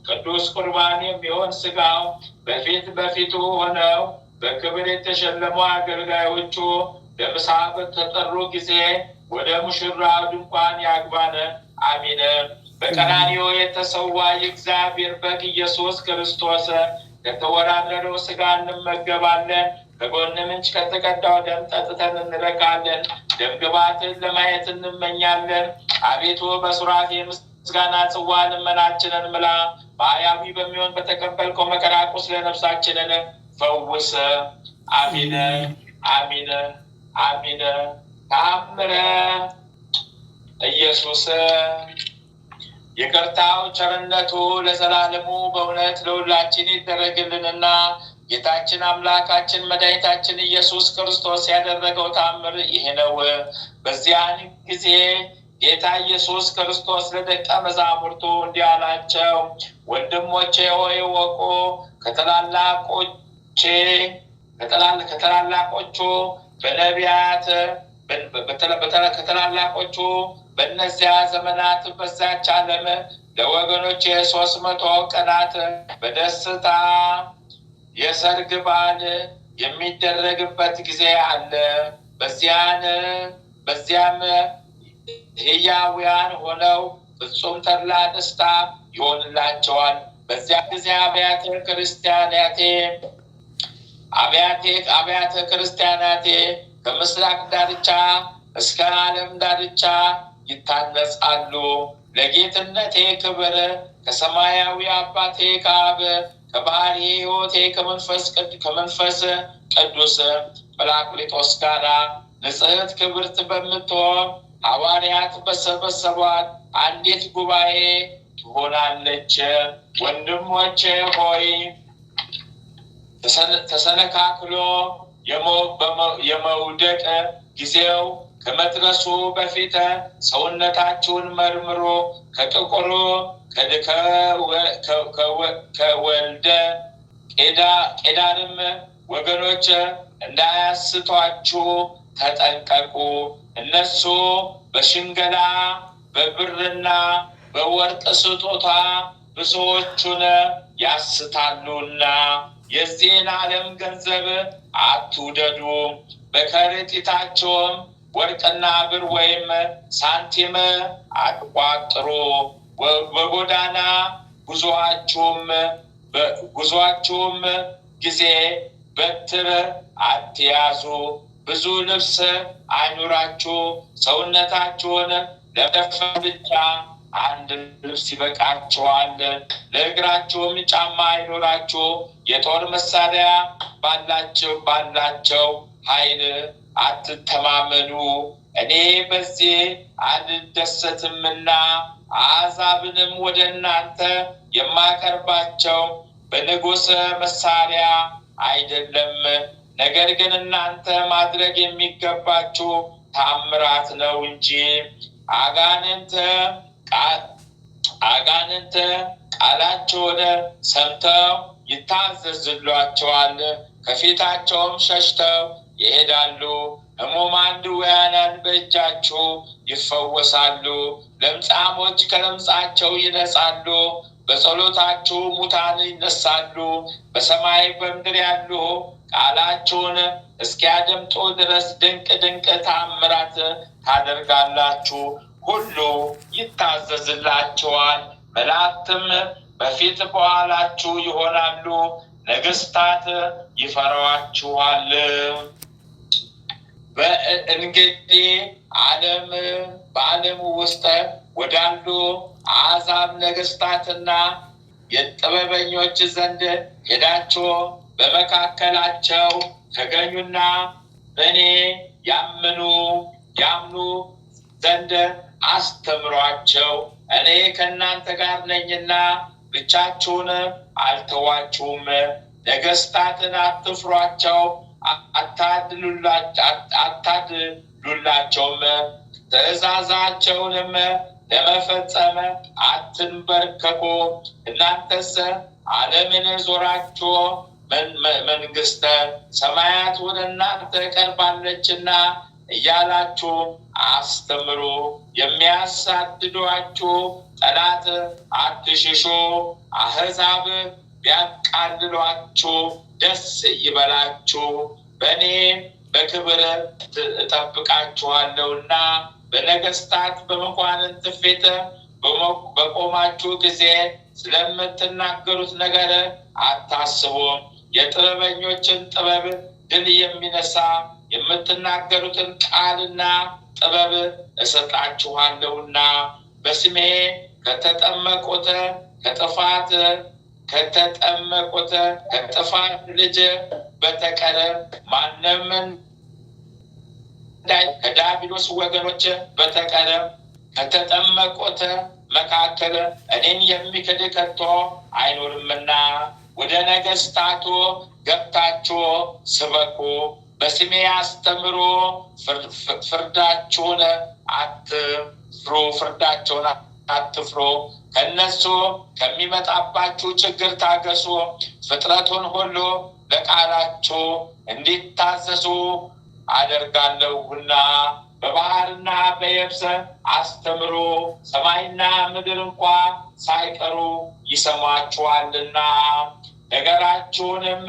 ቅዱስ ቁርባን የሚሆን ሥጋው በፊቱ ሆነው በክብር የተሸለሙ አገልጋዮቹ ለምሳ በተጠሩ ጊዜ ወደ ሙሽራው ድንኳን ያግባን። አሚን። በቀራንዮ የተሰዋ የእግዚአብሔር በግ ኢየሱስ ክርስቶስ ከተወራረደው ሥጋ እንመገባለን። ከጎን ምንጭ ከተቀዳው ደም ጠጥተን እንረካለን። ደም ግባትን ለማየት እንመኛለን። አቤቱ በሱራፌ ምስጋና ጽዋ ልመናችንን ምላ። በሕያዊ በሚሆን በተቀበልከው መከራ ቁስለ ነፍሳችንን ፈውስ። አሚን አሚን አሚን። ተአምረ ኢየሱስ ይቅርታው ቸርነቱ ለዘላለሙ በእውነት ለሁላችን ይደረግልንና ጌታችን አምላካችን መድኃኒታችን ኢየሱስ ክርስቶስ ያደረገው ተአምር ይህ ነው። በዚያን ጊዜ ጌታ ኢየሱስ ክርስቶስ ለደቀ መዛሙርቱ እንዲህ አላቸው፣ ወንድሞቼ ሆይ እወቁ፣ ከታላላቆቹ በነቢያት ከተላላቆቹ በእነዚያ ዘመናት በዛች ዓለም ለወገኖች 300 ቀናት በደስታ የሰርግ በዓል የሚደረግበት ጊዜ አለ። በዚያም ሕያውያን ሆነው ፍጹም ተድላ ደስታ ይሆንላቸዋል። በዚያ ጊዜ አብያተ ክርስቲያናቴ ከምስራቅ ዳርቻ እስከ ዓለም ዳርቻ ይታነጻሉ። ለጌትነቴ ክብር ከሰማያዊ አባቴ ከአብ ከባሕሪ ሕይወቴ ከመንፈስ ቅዱስ ጰራቅሊጦስ ጋር ንጽሕት ክብርት በምትሆን ሐዋርያት በሰበሰቧት አንዲት ጉባኤ ትሆናለች። ወንድሞቼ ሆይ ተሰነካክሎ የመውደቅ ጊዜው ከመድረሱ በፊት ሰውነታችሁን መርምሮ ከጥቁሩ ከወልደ ቄዳርም ወገኖች እንዳያስቷችሁ ተጠንቀቁ። እነሱ በሽንገላ በብርና በወርቅ ስጦታ ብዙዎቹን ያስታሉና የዚህን ዓለም ገንዘብ አትውደዱ። በከረጢታቸውም ወርቅና ብር ወይም ሳንቲም አትቋጥሩ። በጎዳና ጉዞአችሁም ጊዜ በትር አትያዙ። ብዙ ልብስ አይኑራችሁ። ሰውነታችሁን ለመሸፈን ብቻ አንድ ልብስ ይበቃችኋል። ለእግራችሁም ጫማ አይኑራችሁ። የጦር መሳሪያ ባላቸው ኃይል አትተማመኑ። እኔ በዚህ አልደሰትምና አሕዛብንም ወደ እናንተ የማቀርባቸው በንጉሥ መሳሪያ አይደለም። ነገር ግን እናንተ ማድረግ የሚገባችሁ ታምራት ነው እንጂ። አጋንንት ቃላቸውን ሰምተው ይታዘዝሏቸዋል፣ ከፊታቸውም ሸሽተው ይሄዳሉ። ሕሙማን ድውያንን በእጃችሁ ይፈወሳሉ፣ ለምጻሞች ከለምጻቸው ይነጻሉ። በጸሎታችሁ ሙታን ይነሳሉ። በሰማይ በምድር ያሉ ቃላችሁን እስኪያደምጡ ድረስ ድንቅ ድንቅ ተአምራት ታደርጋላችሁ። ሁሉ ይታዘዝላቸዋል። መላእክትም በፊት በኋላችሁ ይሆናሉ። ነገሥታት ይፈሯችኋል። እንግዲህ በዓለም ውስጥ ወዳሉ አሕዛብ ነገሥታትና የጥበበኞች ዘንድ ሄዳችሁ በመካከላቸው ተገኙና በእኔ ያምኑ ዘንድ አስተምሯቸው። እኔ ከእናንተ ጋር ነኝና ብቻችሁን አልተዋችሁም። ነገሥታትን አትፍሯቸው፣ አታድሉላቸውም። ትእዛዛቸውንም ለመፈጸም አትንበርከኩ። እናንተስ ዓለምን ዞራችሁ መንግሥተ ሰማያት ወደ እናንተ ቀርባለችና እያላችሁ አስተምሩ። የሚያሳድዷችሁ ጠላት አትሽሹ። አሕዛብ ቢያቃልሏችሁ ደስ ይበላችሁ፣ በእኔ በክብር እጠብቃችኋለሁና። በነገሥታት በመኳንንት ፊት በቆማችሁ ጊዜ ስለምትናገሩት ነገር አታስቡ። የጥበበኞችን ጥበብ ድል የሚነሳ የምትናገሩትን ቃልና ጥበብ እሰጣችኋለሁና። በስሜ ከተጠመቁት ከጥፋት ልጅ በተቀር ማንም ከዲያብሎስ ወገኖች በተቀር ከተጠመቁት መካከል እኔን የሚክድ ከቶ አይኖርምና። ወደ ነገሥታቱ ገብታችሁ ስበኩ፣ በስሜ አስተምሩ። ፍርዳቸውን አትፍሩ። ከእነሱ ከሚመጣባችሁ ችግር ታገሱ። ፍጥረቱን ሁሉ ለቃላችሁ እንዲታዘዙ አደርጋለሁና። በባህርና በየብስ አስተምሩ፣ ሰማይና ምድር እንኳ ሳይቀሩ ይሰማችኋልና። ነገራችሁንም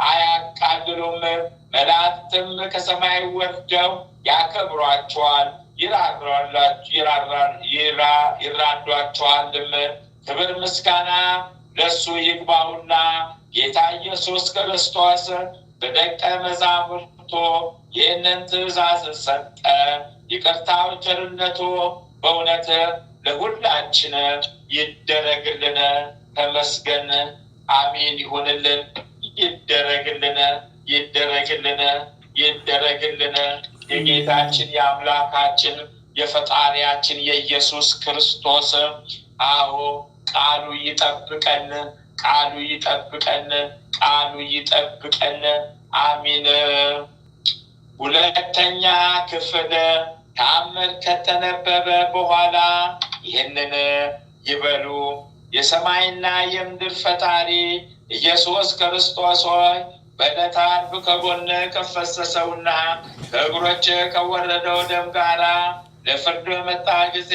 አያቃልሉም። መላእክትም ከሰማይ ወርደው ያከብሯችኋል። ይራዷቸዋልም። ክብር ምስጋና ለሱ ይግባውና ጌታ ኢየሱስ ክርስቶስ በደቀ መዛሙርቱ ይህንን ትእዛዝ ሰጠ። ይቅርታው ቸርነቱ በእውነት ለሁላችን ይደረግልን። ተመስገን። አሜን ይሁንልን። ይደረግልን፣ ይደረግልን፣ ይደረግልን። የጌታችን የአምላካችን የፈጣሪያችን የኢየሱስ ክርስቶስ አዎ ቃሉ ይጠብቀን፣ ቃሉ ይጠብቀን፣ ቃሉ ይጠብቀን። አሜን። ሁለተኛ ክፍል ተአምር ከተነበበ በኋላ ይህንን ይበሉ። የሰማይና የምድር ፈጣሪ ኢየሱስ ክርስቶስ ሆይ በዕለተ ዓርብ ከጎን ከፈሰሰውና ከእግሮች ከወረደው ደም ጋራ ለፍርድ በመጣ ጊዜ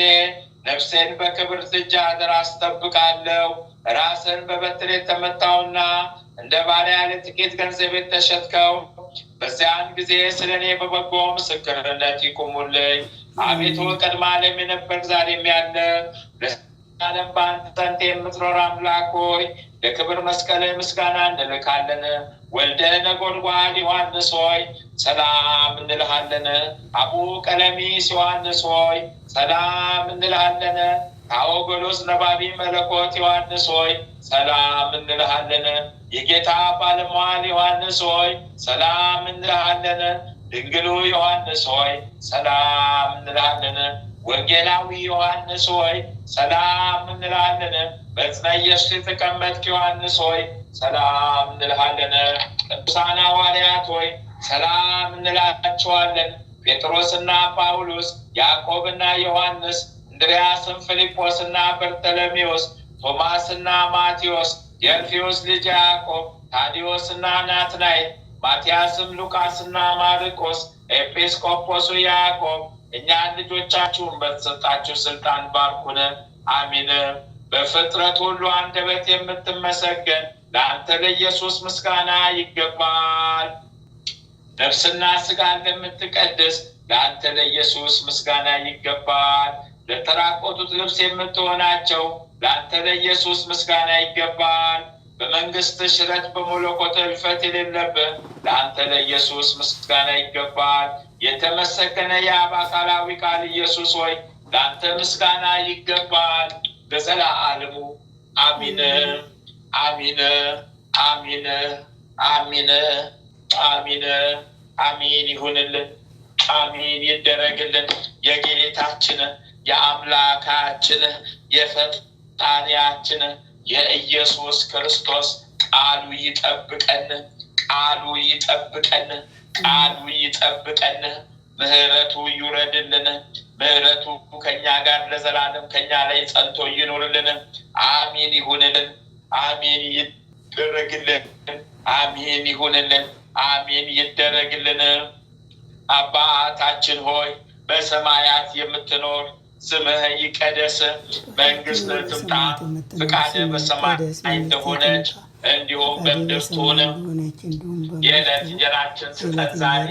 ነፍሴን በክብርት እጅ አደራ አስጠብቃለሁ። ራስን በበትር የተመታውና እንደ ባሪያ ለጥቂት ገንዘብ የተሸጥከው በዚያን ጊዜ ስለ እኔ በበጎ ምስክርነት ይቁሙልኝ። አቤቱ ቀድመ ዓለም የነበርክ ዛሬም ያለ ለዓለም በአንተ ጸንተ የምትኖር አምላክ ሆይ ለክብር መስቀል ምስጋና እንልካለን። ወልደ ነጎድጓድ ዮሐንስ ሆይ ሰላም እንልሃለን። አቡ ቀለሚስ ዮሐንስ ሆይ ሰላም እንልሃለን። ታኦጎሎስ ነባቢ መለኮት ዮሐንስ ሆይ ሰላም እንልሃለን። የጌታ ባለሟል ዮሐንስ ሆይ ሰላም እንልሃለን። ድንግሉ ዮሐንስ ሆይ ሰላም እንልሃለን። ወንጌላዊ ዮሐንስ ሆይ ሰላም እንልሃለን። በዕፀ ኢየሱስ የተቀመጥክ ዮሐንስ ሆይ ሰላም እንልሃለን። ቅዱሳን ሐዋርያት ሆይ ሰላም እንላቸዋለን። ጴጥሮስና ጳውሎስ፣ ያዕቆብና ዮሐንስ፣ እንድርያስም፣ ፊልጶስና በርተሎሜዎስ፣ ቶማስና ማቴዎስ፣ የእልፍዮስ ልጅ ያዕቆብ፣ ታዲዮስና ናትናኤል፣ ማትያስም፣ ሉቃስና ማርቆስ፣ ኤጲስቆጶሱ ያዕቆብ እኛን ልጆቻችሁን በተሰጣችሁ ስልጣን ባርኩን። አሚን። በፍጥረት ሁሉ አንደበት የምትመሰገን ለአንተ ለኢየሱስ ምስጋና ይገባል። ነፍስና ስጋ እንደምትቀድስ ለአንተ ለኢየሱስ ምስጋና ይገባል። ለተራቆቱት ልብስ የምትሆናቸው ለአንተ ለኢየሱስ ምስጋና ይገባል። በመንግስት ሽረት በመለኮት እልፈት የሌለብህ ለአንተ ለኢየሱስ ምስጋና ይገባል። የተመሰገነ የአብ አካላዊ ቃል ኢየሱስ ሆይ ለአንተ ምስጋና ይገባል ለዘላለሙ። አሚን፣ አሚን፣ አሚን፣ አሚን፣ አሚን፣ አሚን ይሁንልን። አሚን ይደረግልን። የጌታችን የአምላካችን የፈጣሪያችን የኢየሱስ ክርስቶስ ቃሉ ይጠብቀን፣ ቃሉ ይጠብቀን፣ ቃሉ ይጠብቀን። ምህረቱ ይውረድልን። ምህረቱ ከኛ ጋር ለዘላለም ከኛ ላይ ጸንቶ ይኖርልን። አሚን ይሁንልን። አሚን ይደረግልን። አሚን ይሁንልን። አሚን ይደረግልን። አባታችን ሆይ በሰማያት የምትኖር ስምህ ይቀደስ፣ መንግስት ትምጣ፣ ፍቃድህ በሰማይ እንደሆነች እንዲሁም በምድር ትሁን። የዕለት እንጀራችንን ስጠን ዛሬ፣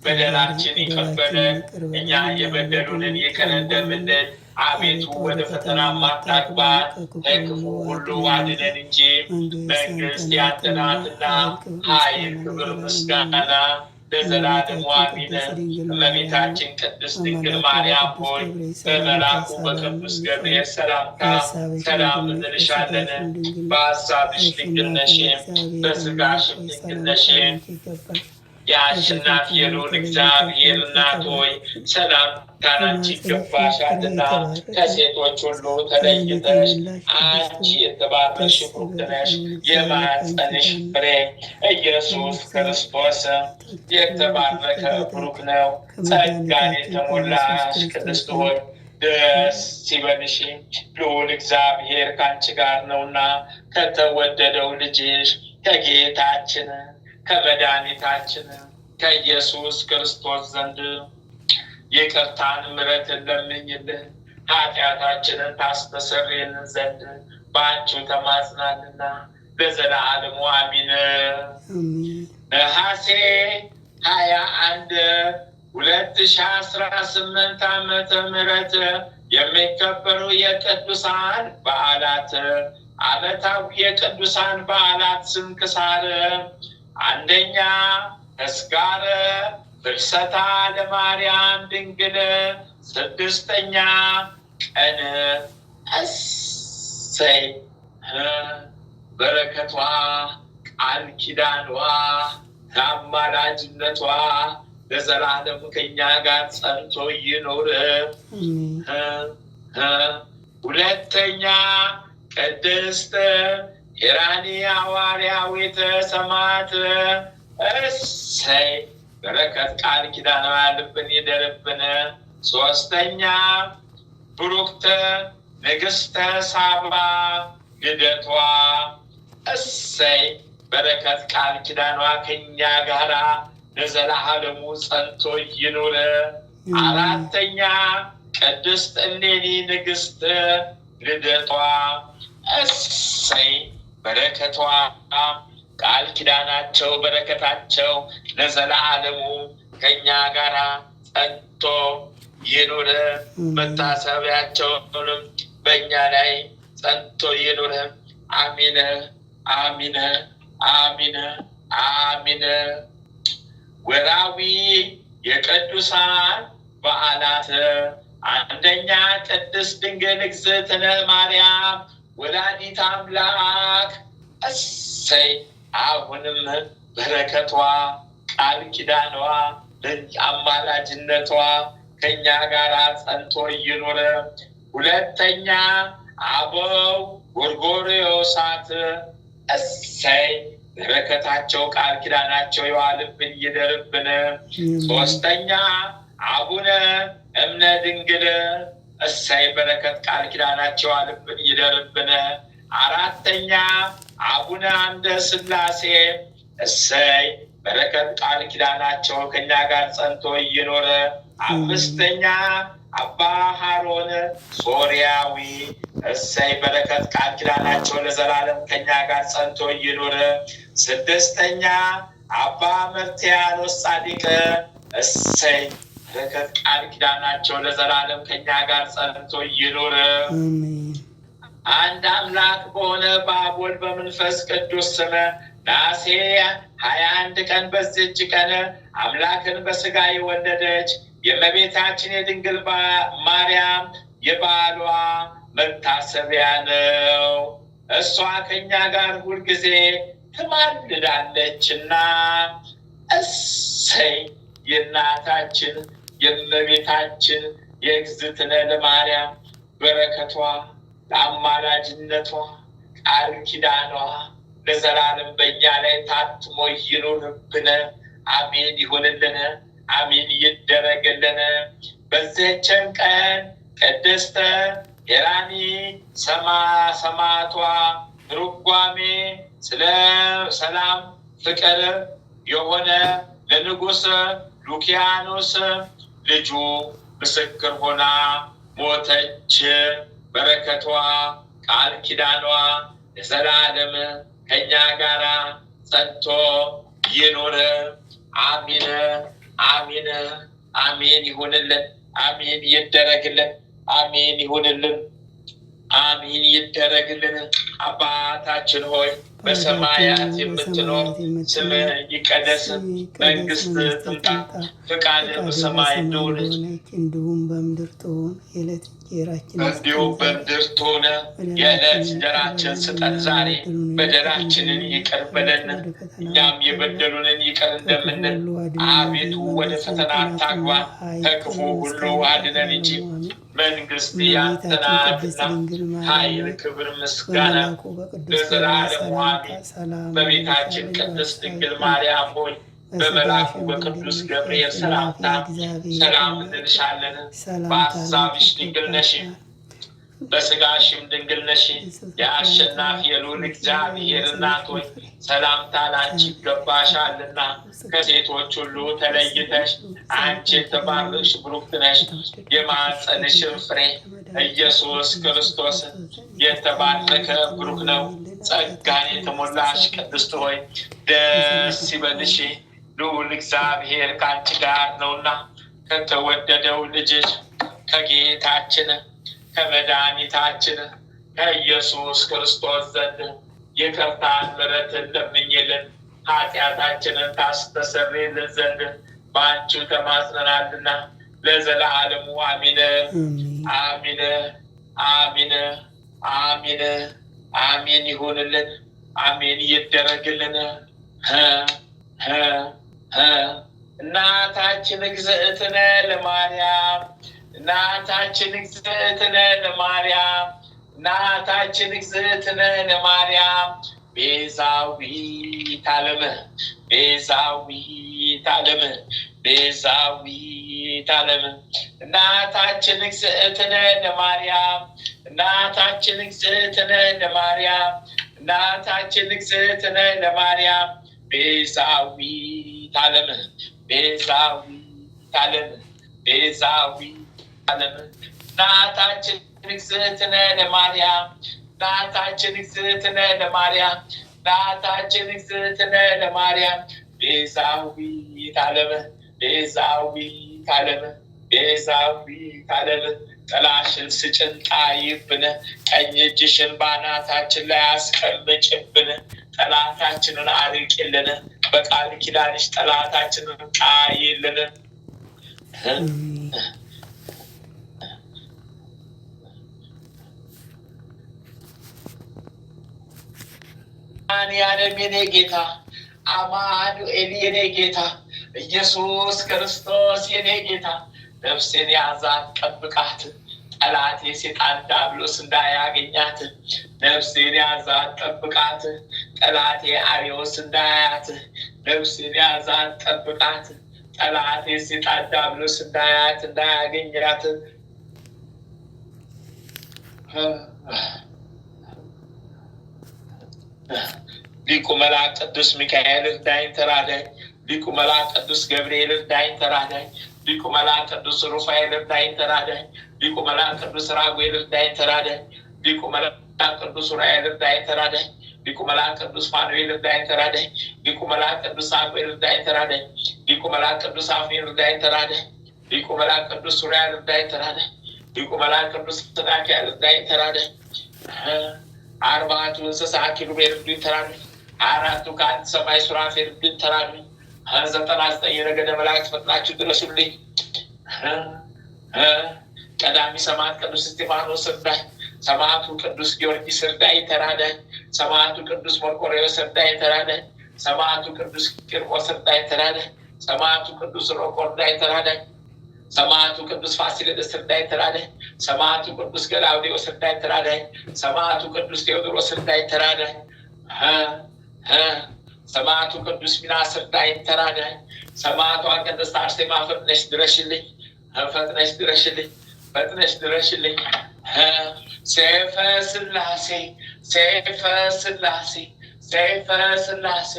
በደላችን ይቅር በለን እኛ የበደሉንን ይቅር እንደምንል፣ አቤቱ ወደ ፈተና አታግባን ከክፉ ሁሉ አድነን እንጂ መንግስት ያንተ ናትና ኃይል፣ ክብር፣ ምስጋና ለዘላለሙ አሜን። እመቤታችን ቅድስት ድንግል ማርያም ሆይ በመልአኩ በቅዱስ ገብርኤል ሰላምታ ሰላም እንልሻለን። በሐሳብሽ ድንግል ነሽ፣ በሥጋሽም ድንግል ነሽ። የአሸናፊ የልዑል እግዚአብሔር እናት ሆይ ሰላምታ ላንቺ ይገባሻልና ከሴቶች ሁሉ ተለይተሽ አንቺ የተባረክሽ ቡሩክ ነሽ። የማኅፀንሽ ፍሬ ኢየሱስ ክርስቶስ የተባረከ ቡሩክ ነው። ጸጋን የተሞላሽ ቅድስት ሆይ ደስ ይበልሽ፣ ልዑል እግዚአብሔር ከአንቺ ጋር ነውና ከተወደደው ልጅሽ ከጌታችን ከመድኃኒታችን ከኢየሱስ ክርስቶስ ዘንድ ይቅርታን ምሕረትን ለምኝልን ኃጢአታችንን ታስተሰርይልን ዘንድ በአንቺው ተማጽናልና ለዘላለሙ አሚን። ነሐሴ 21 2018 ዓመተ ምህረት የሚከበሩ የቅዱሳን በዓላት። ዓመታዊ የቅዱሳን በዓላት ስንክሳር። አንደኛ ተስካረ ፍልሰታ ለማርያም ድንግል 6ኛ ቀን። እሰይ በረከቷ ቃል ኪዳኗ አማላጅነቷ ለዘላለም ከኛ ጋር ጸንቶ ይኖር። ሁለተኛ ቅድስት ሄራኒ ሐዋርያዊት ሰማዕት። እሰይ በረከት ቃል ኪዳኗ ያልብን ይደርብን። ሶስተኛ ብሩክት ንግሥተ ሳባ ልደቷ። እሰይ በረከት ቃል ኪዳኗ ከኛ ጋራ ለዘላለሙ ጸንቶ ይኑር። አራተኛ ቅድስት እሌኒ ንግሥት ልደቷ። እሰይ በረከቷ ቃል ኪዳናቸው በረከታቸው ለዘላለሙ ከኛ ጋራ ጸንቶ ይኑር። መታሰቢያቸውንም በእኛ ላይ ጸንቶ ይኑር። አሚን አሚን አሚን አሚን። ወርኃዊ የቅዱሳን በዓላት። አንደኛ ቅድስት ድንግል እግዝእትነ ማርያም ወላዲተ አምላክ። እሰይ አሁንም በረከቷ ቃል ኪዳኗ አማላጅነቷ ከኛ ጋር ጸንቶ ይኑር። ሁለተኛ አበው ጎርጎርዮሳት። እሰይ በረከታቸው ቃል ኪዳናቸው የዋልብን ይደርብን። ሶስተኛ አቡነ እምነ ድንግል። እሰይ በረከት ቃል ኪዳናቸው የዋልብን ይደርብን። አራተኛ አቡነ አምደ ሥላሴ። እሰይ በረከት ቃል ኪዳናቸው ከኛ ጋር ጸንቶ ይኖር። አምስተኛ አባ ሀሮን ሶርያዊ። እሰይ በረከት ቃል ኪዳናቸው ለዘላለም ከኛ ጋር ጸንቶ ይኑር። ስድስተኛ አባ መርትያኖስ ጻድቅ። እሰይ በረከት ቃል ኪዳናቸው ለዘላለም ከኛ ጋር ጸንቶ ይኑር። አንድ አምላክ በሆነ በአብ ወልድ በመንፈስ ቅዱስ ስም ነሐሴ 21 ቀን በዚህች ቀን አምላክን በስጋ የወለደች የእመቤታችን የድንግል ማርያም የበዓሏ መታሰቢያ ነው። እሷ ከኛ ጋር ሁልጊዜ ትማልዳለችና እሰይ የእናታችን የእመቤታችን የእግዝእትነ ለማርያም በረከቷ ለአማላጅነቷ ቃል ኪዳኗ ለዘላለም በእኛ ላይ ታትሞ ይኑርብን። አሜን ይሁንልን። አሜን ይደረግልን። በዚህችም ቀን ቅድስተ ሄራኒ ሰማዕቷ ትርጓሜ ስለ ሰላም ፍቅር የሆነ ለንጉሥ ሉኪያኖስ ልጁ ምስክር ሆና ሞተች። በረከቷ ቃል ኪዳኗ ለዘላለም ከኛ ጋራ ጸንቶ ይኑር። አሚን አሚን አሚን ይሁንልን። አሚን ይደረግልን። አሚን ይሁንልን። አሚን ይደረግልን። አባታችን ሆይ በሰማያት የምትኖር ስምህ ይቀደስ፣ መንግስት ትምጣ፣ ፈቃድህ በሰማይ እንደሆነች እንዲሁም በምድር ትሁን። እንዲሁም በምድር ትሁን። የዕለት እንጀራችንን ስጠን ዛሬ፣ በደላችንን ይቅር በለን እኛም የበደሉንን ይቅር እንደምንል፣ አቤቱ ወደ ፈተና አታግባን ከክፉ ሁሉ አድነን እንጂ መንግስት ያንተ ናትና፣ ኃይል፣ ክብር፣ ምስጋና ለዘላለሙ አሜን። በቤታችን ቅድስት ድንግል ማርያም ሆይ በመልአኩ በቅዱስ ገብርኤል ሰላምታ ሰላም እንልሻለን። በሐሳብሽ ድንግል ነሽ፣ በስጋሽም ድንግል ነሽ። የአሸናፊ የልዑል እግዚአብሔር እናት ሆይ ሰላምታ ለአንቺ ይገባሻልና፣ ከሴቶች ሁሉ ተለይተሽ አንቺ የተባረክሽ ብሩክት ነሽ። የማኅፀንሽም ፍሬ ኢየሱስ ክርስቶስ የተባረከ ብሩክ ነው። ጸጋን የተሞላሽ ቅድስት ሆይ ደስ ይበልሽ፣ ልዑል እግዚአብሔር ከአንቺ ጋር ነውና ከተወደደው ልጅሽ ከጌታችን ከመድኃኒታችን ከኢየሱስ ክርስቶስ ዘንድ ይቅርታን ምሕረትን ለምኝልን ኃጢአታችንን ታስተሰርይልን ዘንድ በአንቺ ተማጽነናልና ለዘላለሙ አሚን አሚን አሚን አሚን አሚን ይሁንልን። አሚን ይደረግልን። እናታችን እግዝእትነ ለማርያም እናታችን እግዝእትነ ለማርያም እናታችን እግዝእትነ ለማርያም ቤዛዊተ ዓለም ቤዛዊተ ዓለም ቤዛዊተ ዓለም እናታችን እግዝእትነ ለማርያም እናታችን እግዝእትነ ለማርያም እናታችን እግዝእትነ ለማርያም ቤዛዊተ ዓለም ቤዛዊተ ዓለም ቤዛዊተ ዓለም እናታችን እግዝእትነ ለማርያም እናታችን እግዝእትነ ለማርያም እናታችን እግዝእትነ ለማርያም ቤዛዊተ ዓለም ቤዛዊተ ዓለም ቤዛዊተ ዓለም ጥላሽን ስጭን ጣይብን ቀኝ እጅሽን በአናታችን ላይ አስቀምጭብን ጠላታችንን አርቂልን በቃል ኪዳንሽ ጠላታችንን ጣይልን። ያለም የኔ ጌታ አማኑኤል የኔ ጌታ ኢየሱስ ክርስቶስ የኔ ጌታ ነፍሴን ያዛት ጠብቃት ጠላቴ ሰይጣን ዲያብሎስ እንዳያገኛት ነፍሴን ያዛት ጠብቃት ጠላቴ አርዮስ እንዳያት ነፍሴን ያዛት ጠብቃት ጠላቴ ሰይጣን ዲያብሎስ እንዳያት እንዳያገኛት ሊቁ መልአክ ቅዱስ ሚካኤል እርዳኝ ተራዳኝ ሊቁ መልአክ ቅዱስ ገብርኤል እርዳኝ ተራዳኝ ሊቁ መልአክ ቅዱስ ሩፋኤል እርዳኝ ተራዳኝ ሊቁ መልአክ ቅዱስ ራጉኤል እርዳኝ ተራዳኝ ሊቁ መልአክ ቅዱስ ኡራኤል እርዳኝ ተራዳኝ ሊቁ መልአክ ቅዱስ ፋኑኤል እርዳኝ ተራዳኝ ሊቁ መልአክ ቅዱስ ሳሙኤል እርዳኝ ተራዳኝ ሊቁ መልአክ ቅዱስ አፍኒን እርዳኝ ተራዳኝ ሊቁ መልአክ ቅዱስ ኡራኤል እርዳኝ ተራዳኝ ሊቁ መልአክ ቅዱስ ሰዳክያል እርዳኝ ተራዳኝ አርባዕቱ እንስሳ ኪሩቤል እርዱኝ ተራዳኝ አራቱ ከአንድ ሰማይ ሱራፌል እርዱኝ ተራዳኝ 99 ነገደ መላእክት ፈጥናችሁ ድረሱልኝ። ቀዳሚ ሰማዕት ቅዱስ እስጢፋኖስ እርዳኝ ሰማዕቱ ቅዱስ ጊዮርጊስ እርዳኝ ተራዳኝ ሰማዕቱ ቅዱስ መርቆሬዎስ እርዳኝ ተራዳኝ ሰማዕቱ ቅዱስ ቂርቆስ እርዳኝ ተራዳኝ ሰማዕቱ ቅዱስ ሮቆ እርዳኝ ተራዳኝ ሰማዕቱ ቅዱስ ፋሲለደስ እርዳኝ ተራዳኝ ሰማዕቱ ቅዱስ ገላውዴዎስ እርዳኝ ተራዳኝ ሰማዕቱ ቅዱስ ቴዎድሮስ እርዳኝ ተራዳኝ ሰማዕቱ ቅዱስ ሚናስ እርዳኝ ተራዳኝ ሰማዕቷ ቅድስት አርሴማ ፈጥነሽ ድረሽልኝ ፈጥነሽ ድረሽልኝ ፈጥነሽ ድረሽልኝ። ሰይፈ ሥላሴ ሰይፈ ሥላሴ ሰይፈ ሥላሴ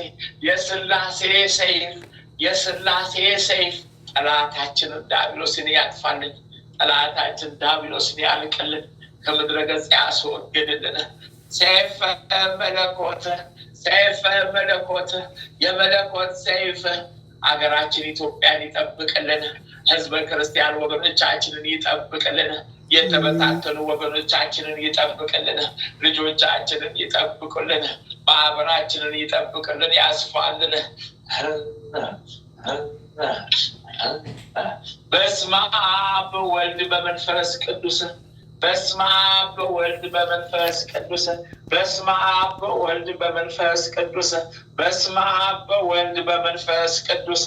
የሥላሴ ሰይፍ የሥላሴ ሰይፍ ጠላታችንን ዲያብሎስን ያጥፋልን ጠላታችን ዲያብሎስን ያልቅልን ከምድረ ገጽ ያስወግድልን። ሰይፈ መለኮት ሰይፈ መለኮት የመለኮት ሰይፍ አገራችን ኢትዮጵያን ይጠብቅልን ህዝበ ክርስቲያን ወገኖቻችንን ይጠብቅልን የተበታተኑ ወገኖቻችንን ይጠብቅልን ልጆቻችንን ይጠብቅልን ማህበራችንን ይጠብቅልን ያስፋልን። በስመ አብ ወወልድ በመንፈስ ቅዱስ በስመ አብ ወወልድ በመንፈስ ቅዱስ በስመ አብ ወወልድ በመንፈስ ቅዱስ በስመ አብ ወወልድ በመንፈስ ቅዱስ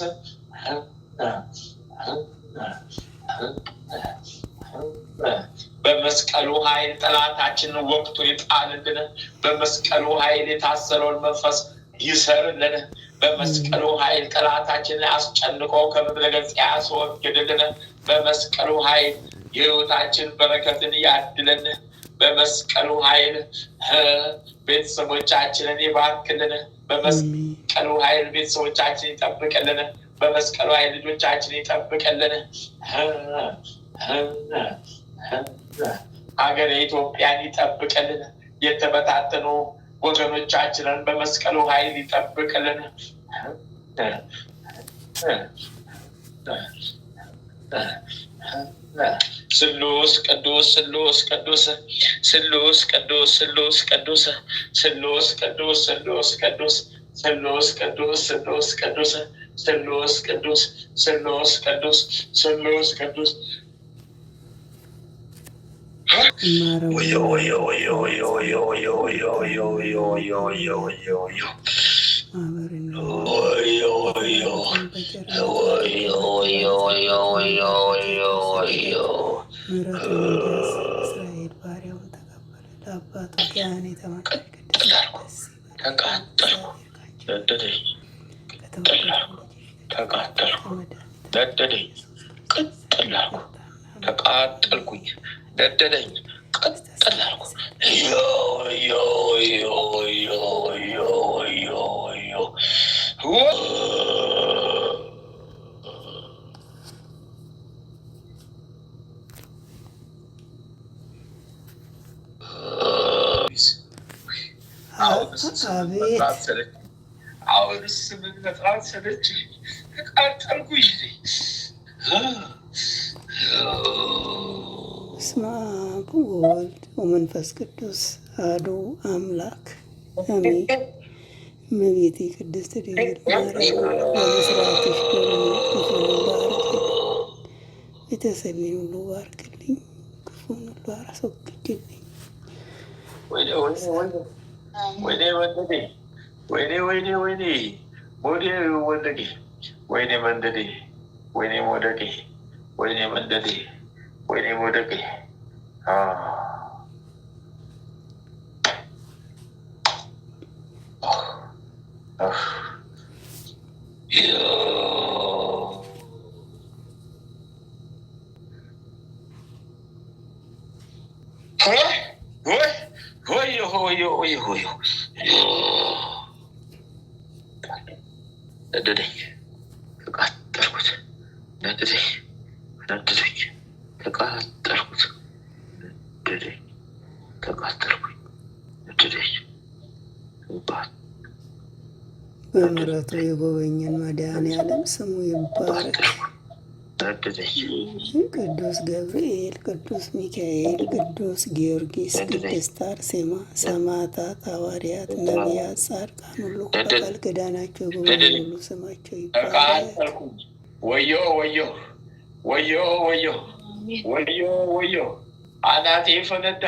በመስቀሉ ኃይል ጠላታችንን ወቅቱ ይጣልልን በመስቀሉ ኃይል የታሰረውን መንፈስ ይሰርልን በመስቀሉ ኃይል ጠላታችንን አስጨንቆ ከምድረ ገጽ ያስወግድልን በመስቀሉ ኃይል የህይወታችን በረከትን ያድለን በመስቀሉ ኃይል ቤተሰቦቻችንን ይባርክልን በመስቀሉ ኃይል ቤተሰቦቻችንን ይጠብቅልን በመስቀሉ ኃይል ልጆቻችንን ይጠብቅልን። ሀገር ኢትዮጵያን ይጠብቅልን የተበታተኑ ወገኖቻችንን በመስቀሉ ኃይል ይጠብቅልን። ስሉስ ቅዱስ ስሉስ ቅዱስ ስሉስ ቅዱስ ስሉስ ቅዱስ ስሉስ ቅዱስ ስሉስ ቅዱስ ስሉስ ቅዱስ ስሉስ ቅዱስ ስሉስ ቅዱስ ስሉስ ቅዱስ ስሉስ ቅዱስ እስራኤል ባሪያውን ተቀበለ። ለአባቱ ኪዳን የተማከለ ተቃጠልኩኝ፣ ነደደኝ፣ ቀጠል አልኩ። አሁንስ ምን መጥራት ሰለች፣ ተቃጠልኩኝ። በስመ አብ ወወልድ ወመንፈስ ቅዱስ አሐዱ አምላክ አሜን። እመቤቴ ቅድስት ድንግል ማርያም በመስራትሽ ባርክልኝ፣ ቤተሰቤን ሁሉ ባርክልኝ፣ ክፉን ሁሉ አስወግድልኝ። ወይኔ ወንደዴ፣ ወይኔ ወንደዴ፣ ወይኔ መንደዴ፣ ወይኔ መውደቄ፣ ወይኔ መንደዴ፣ ወይኔ መውደቄ። ነደደኝ፣ ተቃጠልኩት፣ ነደደኝ፣ ተቃጠልኩት፣ ነደደኝ፣ ተቃጠልኩኝ፣ ነደደኝ። በምሕረቱ የጎበኘን መድኃኔዓለም ስሙ ይባረክ። ቅዱስ ገብርኤል፣ ቅዱስ ሚካኤል፣ ቅዱስ ጊዮርጊስ፣ ቅድስት አርሴማ፣ ሰማዕታት፣ ሐዋርያት፣ ነቢያት፣ ጻድቃን ሁሉ በቃል ኪዳናቸው የጎበኙ ሁሉ ስማቸው ይባረክ። ወዮ ወዮ ወዮ ወዮ ወዮ ወዮ፣ አናቴ ፈነዳ።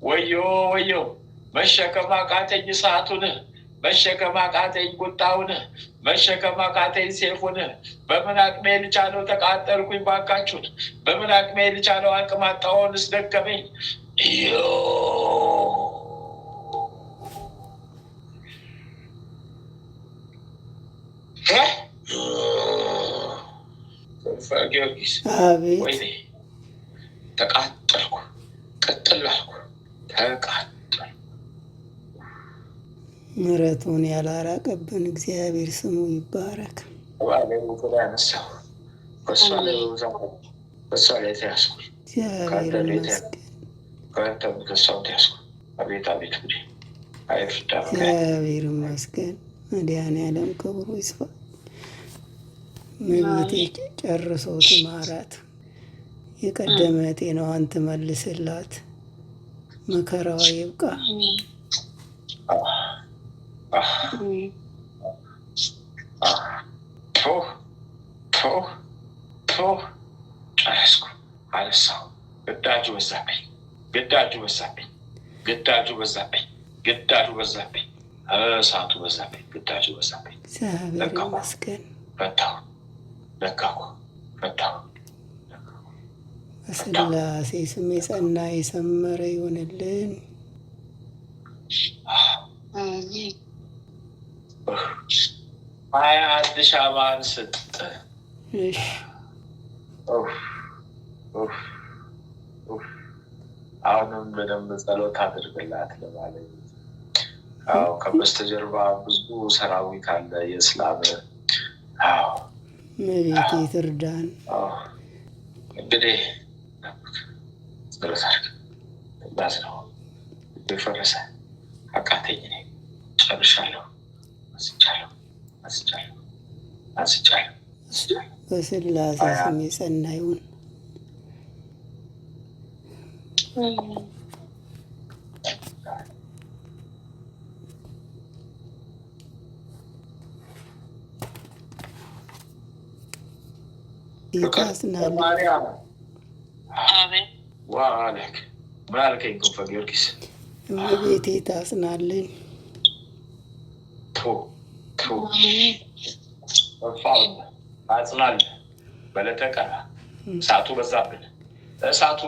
ወዮ ወዮ፣ መሸከም አቃተኝ እሳቱን፣ መሸከም አቃተኝ ቁጣውን፣ መሸከም አቃተኝ ሴፉን። በምን አቅሜ ልቻለው? ተቃጠልኩኝ ባካችሁን። በምን አቅሜ ልቻለው? አቅም አጣሁንስ ደከመኝ። ጊዮርጊስ ወይኔ፣ ተቃጠልኩ፣ ቅጥል አልኩ፣ ተቃጠልኩ። ምሕረቱን ያላራቀብን እግዚአብሔር ስሙ ይባረክ። ያነሳው በሷ ላይ ተያዝኩ፣ እግዚአብሔር ይመስገን። አቤት አቤት፣ እግዚአብሔር ይመስገን። መድኃኔዓለም ክብሩ ይስፋ። እመቤቴ ጨርሶ ትማራት፣ የቀደመ ጤናዋን ትመልስላት፣ መከራዋ ይብቃ። ጨረስኩ፣ አነሳሁ። ግዳጁ በዛብኝ፣ ግዳጁ በዛብኝ፣ ግዳጁ በዛብኝ፣ ግዳጁ በዛብኝ፣ እሳቱ በዛብኝ፣ ግዳጁ በዛብኝ። እግዚአብሔር ይመስገን። ፈታሁ፣ ለቀኩ፣ ፈታሁ። በሥላሴ ስም የጸና የሰመረ ይሆንልን። ሀያ አንድ ሻማን ስጥ። አሁንም በደንብ ጸሎት አድርግላት ለማለት። አዎ፣ ከበስተጀርባ ብዙ ሰራዊት አለ የእስላም። አዎ፣ እመቤቴ ትርዳን። እንግዲህ ጸሎት አድርግ። ባስ ነው የፈረሰ አቃተኝ። ጨርሻለሁ። አንስቻለሁ። በስላሴ ስም የጸና ይሁን። ታስናለኝ ምን አልከኝ? ክንፈ ጊዮርጊስ እመቤቴ ታስናለኝ። ታጽናለህ በለተቀራ እሳቱ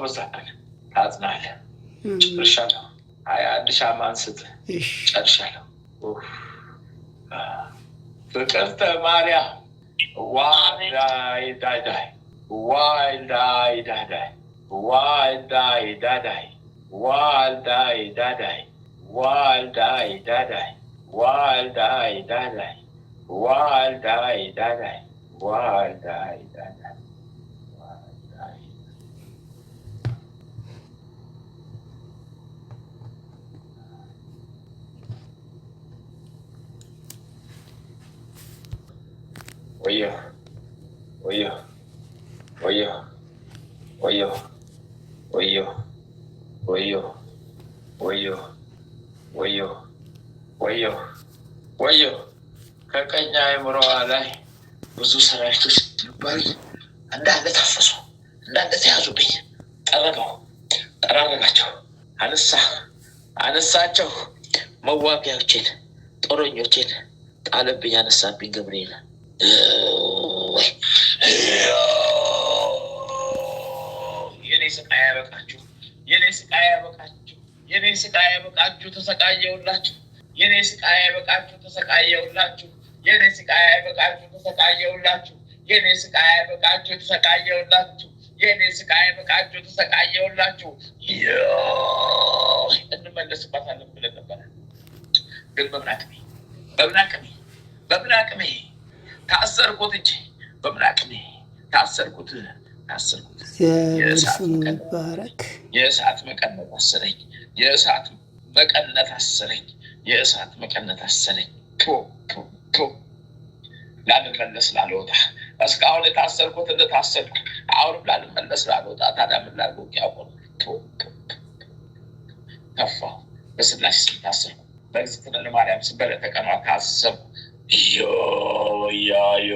በዛብን ታጽናለህ። ጨርሻለሁ። 21 ሻማ አንስት ጨርሻለሁ። ፍቅርተ ማርያም ዋልዳይ ዳዳይ ዋልዳይ ዳዳይ ዋልዳይ ዳዳይ ዋልዳይ ዳዳይ ዋልዳይ ዳዳይ ዋልዳይ ዳዳይ ዋልዳይ ዳዳይ ዋልዳይ ዳዳይ ወዮ ወዮ ወዮ ወዮ ወዮ ወዮ ወዮ ወዮ ወዮ ወዮ ከቀኝ አእምሮዋ ላይ ብዙ ሰራዊቶች ነበሩ። እንዳለ ታፈሱ፣ እንዳለ ተያዙብኝ። ጠራረጋቸው፣ አነሳቸው። መዋጊያዎችን፣ ጦረኞችን ጣለብኝ፣ አነሳብኝ። ገብርኤል የኔ ስቃይ ያበቃችሁ፣ የኔ ስቃይ ያበቃችሁ፣ የኔ ስቃይ ያበቃችሁ፣ ተሰቃየውላችሁ። የኔ ስቃይ ያበቃችሁ፣ ተሰቃየውላችሁ። የኔ ስቃይ ያበቃችሁ፣ ተሰቃየውላችሁ። የኔ ስቃይ ያበቃችሁ፣ ተሰቃየውላችሁ። የኔ ስቃይ ያበቃችሁ፣ ተሰቃየውላችሁ። እንመለስባታለን ብለን ነበረ፣ ግን በምን አቅሜ ታሰርኩት እንጂ በምን አቅሜ ታሰርኩት። ስሙ ይባረክ። የእሳት መቀነት አሰረኝ፣ የእሳት መቀነት አሰረኝ። ላልመለስ ላልወጣ እስካሁን የታሰርኩት እንደታሰርኩ አሁንም ላልመለስ ላልወጣ ታዲያ ምን ላድርግ? ያቆም ከፋሁ። በስላሴ ስም ታሰርኩ፣ በእግዝእትነ ማርያም ስም በለተቀኗ ታሰርኩ። ያዮ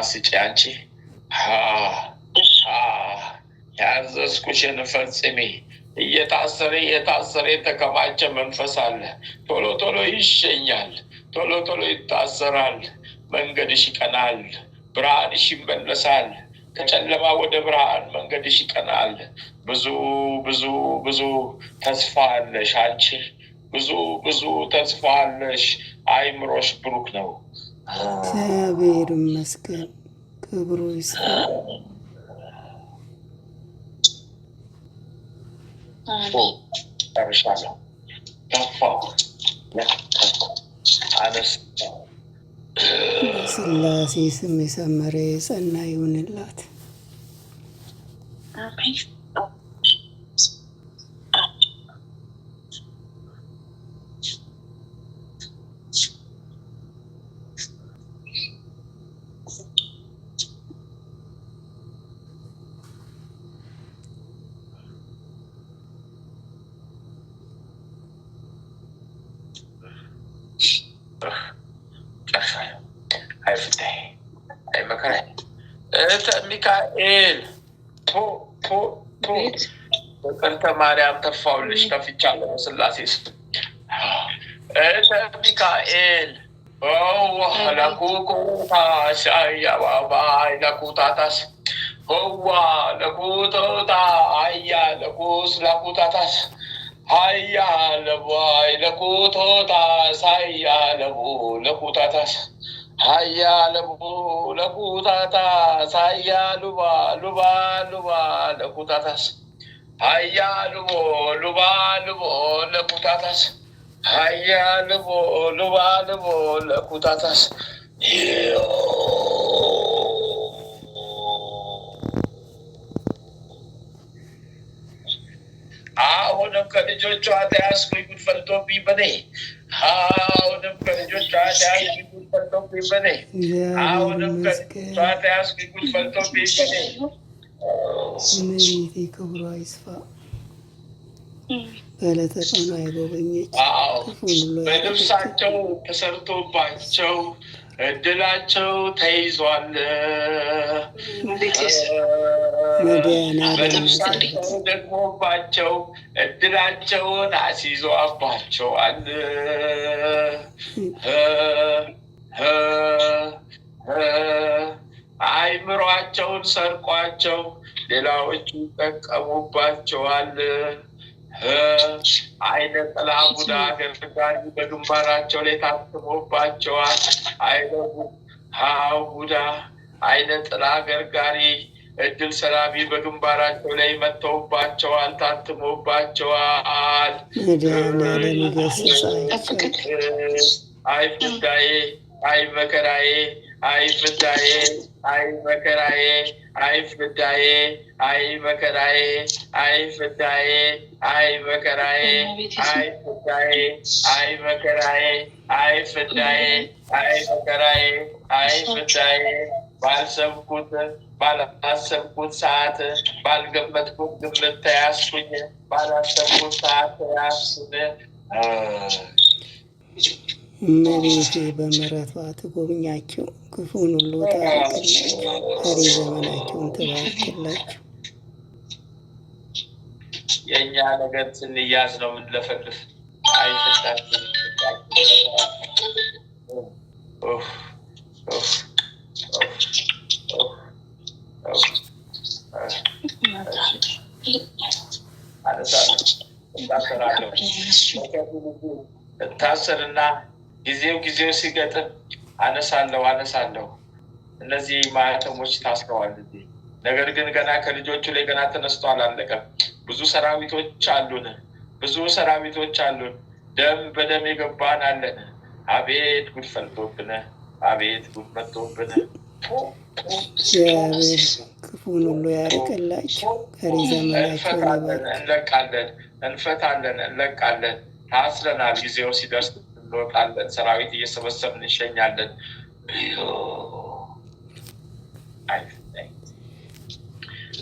አስጬ አንቺ ያዘዝኩሽን ፈጽሜ። እየታሰረ የተከማቸ መንፈስ አለ። ቶሎ ቶሎ ይሸኛል፣ ቶሎ ቶሎ ይታሰራል። መንገድሽ ይቀናል፣ ብርሃንሽ ይመለሳል። ከጨለማ ወደ ብርሃን መንገድሽ ይቀናል። ብዙ ብዙ ብዙ ተስፋ አለሽ አንቺ፣ ብዙ ተስፋ አለሽ። አይምሮሽ ብሩክ ነው። እግዚአብሔር ይመስገን፣ ክብሩ ይስፋ። ጨርሻለሁ። ከፋው አነሳው። በስላሴ ስም የሰመረ የጸና ይሁንላት። ሚካኤል በቀንተ ማርያም ተፋውልሽ፣ ተፍቻለሁ በስላሴ ስም። ሚካኤል ለኩኩታ ሻያባባይ ለኩታታስ ሆዋ ለኩቶታ አያ ለኩስ ለኩታታስ አያ ለቧይ ለኩቶታ ሳያ ለቡ ለኩታታስ አያ ለቡ ለኩታታስ አያ ሉባ ለኩታታስ አያ ሉቦ ሉባ ለኩታታስ አያ ሉቦ ሉባ ለኩታታስ አሁንም ከልጆቿ ተያዝኩኝ፣ ጉድ ፈልቶብኝ በኔ። አሁንም ከልጆቿ ተያዝኩኝ፣ ጉድ ፈልቶብኝ በኔ። አሁንም ከልጆቿ ተያዝኩኝ፣ ጉድ ፈልቶብኝ በኔ። እመቤቴ ክብሯ ይስፋ። በለተቀኑ አይጎበኘች በልብሳቸው ተሰርቶባቸው እድላቸው ተይዟል። በልብሳቸው ደግሞባቸው እድላቸውን አስይዟባቸዋል። አይምሯቸውን ሰርቋቸው ሌላዎቹ ይጠቀሙባቸዋል። አይነ ጥላ ቡዳ ገርጋሪ በግንባራቸው ላይ ታትሞባቸዋል። ቡዳ አይነ ጥላ ገርጋሪ እድል ሰላቢ በግንባራቸው ላይ መጥተውባቸዋል፣ ታትሞባቸዋል። አይ ፍዳዬ፣ አይ መከራዬ፣ አይ ፍዳዬ፣ አይ መከራዬ፣ አይ ፍዳዬ፣ አይ መከራዬ፣ አይ ፍዳዬ፣ አይ መከራዬ፣ አይ ፍዳዬ፣ አይ መከራዬ፣ አይ ፍዳዬ፣ አይ መከራዬ፣ አይ ፍዳዬ። ባልሰብኩት ባላሰብኩት ሰዓት ባልገመትኩት ግምት ተያዝኩኝ፣ ባላሰብኩት ሰዓት ተያዝኩኝ። እመቤቴ በምሕረቷ ትጎብኛቸው፣ ክፉን ሁሉ ታርቅላቸው፣ ቀሪ ዘመናቸውን ትባርክላቸው። የእኛ ነገር ስንያዝ ነው የምንለፈልፍ። አይፈታችን እታሰርና ጊዜው ሲገጥም አነሳለሁ። እነዚህ ማህተሞች ታስረዋል። ነገር ግን ገና ከልጆቹ ላይ ገና ተነስቶ አላለቀም። ብዙ ሰራዊቶች አሉን። ደም በደም የገባን አለን። አቤት ጉድ ፈልቶብን፣ አቤት ጉድ መጥቶብን። እግዚአብሔር ክፉን ሁሉ ያርቅላቸው፣ ቀሪ ዘመናቸውን ይባርክ። እንፈታለን፣ እንለቃለን። ታስረናል። ጊዜው ሲደርስ እንወጣለን። ሰራዊት እየሰበሰብን እንሸኛለን።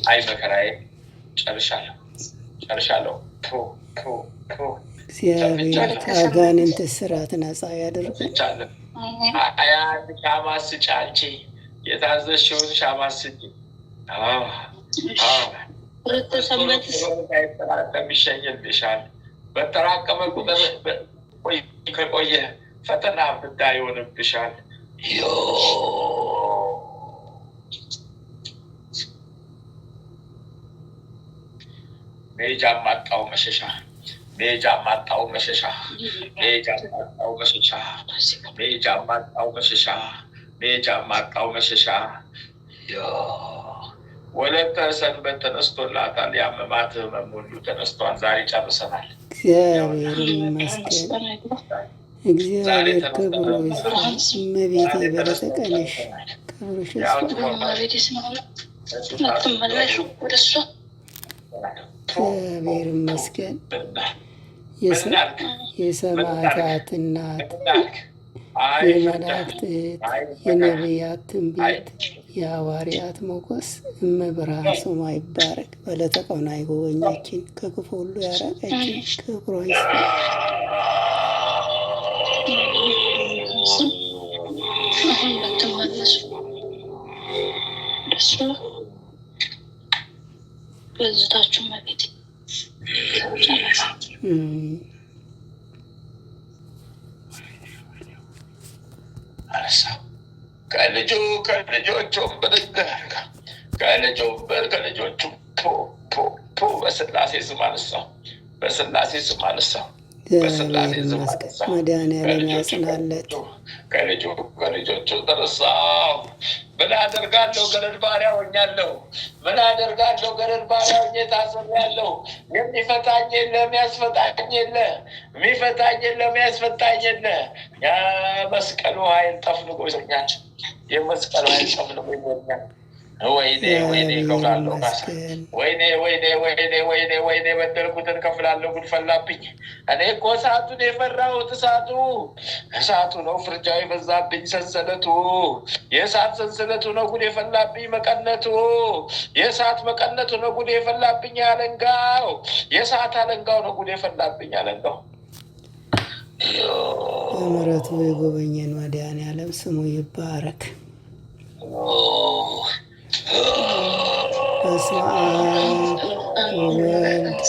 አይ መከራዬ፣ ጨርሻለሁ። እግዚአብሔር ከአጋንንት እስራት ነፃ ያደርጋል። ያን ሻማ ስጪ፣ አንቺ የታዘዝሽውን ሻማ ስጪ። አይጠራቀም፣ ይሸኝልሻል። በተራቀመ ቁጥር ከቆየ ፈተና ፍዳ ይሆንብሻል። መሄጃ ማጣው መሸሻ፣ መሄጃ ማጣው መሸሻ፣ መሄጃ ማጣው መሸሻ፣ መሄጃ ማጣው መሸሻ፣ መሄጃ ማጣው መሸሻ። ወለተ ሰንበት ተነስቶላታል። ያመማት ህመም ሁሉ ተነስቷል። ዛሬ ጨርሰናል። እግዚአብሔር ይመስገን። እግዚአብሔር ክብሩ ይስፋ። እመቤቴ በለተቀንሽ ክብርሽ እግዚአብሔር ይመስገን። የሰማዕታት እናት፣ የመላእክት እህት፣ የነቢያት ትንቢት፣ የሐዋርያት ሞገስ እመብርሃን ስሟ ይባረክ። በለተቀኑ አይጎበኛችን፣ ከክፉ ሁሉ ያራቀችን፣ ክብሯ ይስፋ። በዝታችሁ መቤት በስላሴ ስም አነሳው። መድኃኒዓለም ያጽናለት። ከልጆቹ ተነሳው። ምን አደርጋለሁ? ገረድ ባሪያ ሆኛለሁ። ምን አደርጋለሁ? ገረድ ባሪያ ሆኜ ታስሬያለሁ። የሚፈታኝ የለ፣ የሚያስፈታኝ የለ፣ የሚፈታኝ የለ፣ የሚያስፈታኝ የለ። የመስቀሉ ኃይል ጠፍንጎ ይዞኛል። የመስቀሉ ኃይል ጠፍንጎ ይዞኛል። ወይኔ ከፍላለሁ ካሳ ወይኔ በደልኩትን ከፍላለሁ። ጉድ ፈላብኝ። እኔ እኮ እሳቱን የፈራሁት እሳቱ ነው ፍርጃው የበዛብኝ ሰንሰለቱ የእሳት ሰንሰለቱ ነው ጉድ የፈላብኝ መቀነቱ የእሳት መቀነቱ ነው ጉድ የፈላብኝ አለንጋው የእሳት አለንጋው ነው ጉድ የፈላብኝ አለንጋው። በምሕረቱ የጎበኘን መድኃኔዓለም ስሙ ይባረክ። በስመ አብ ወወልድ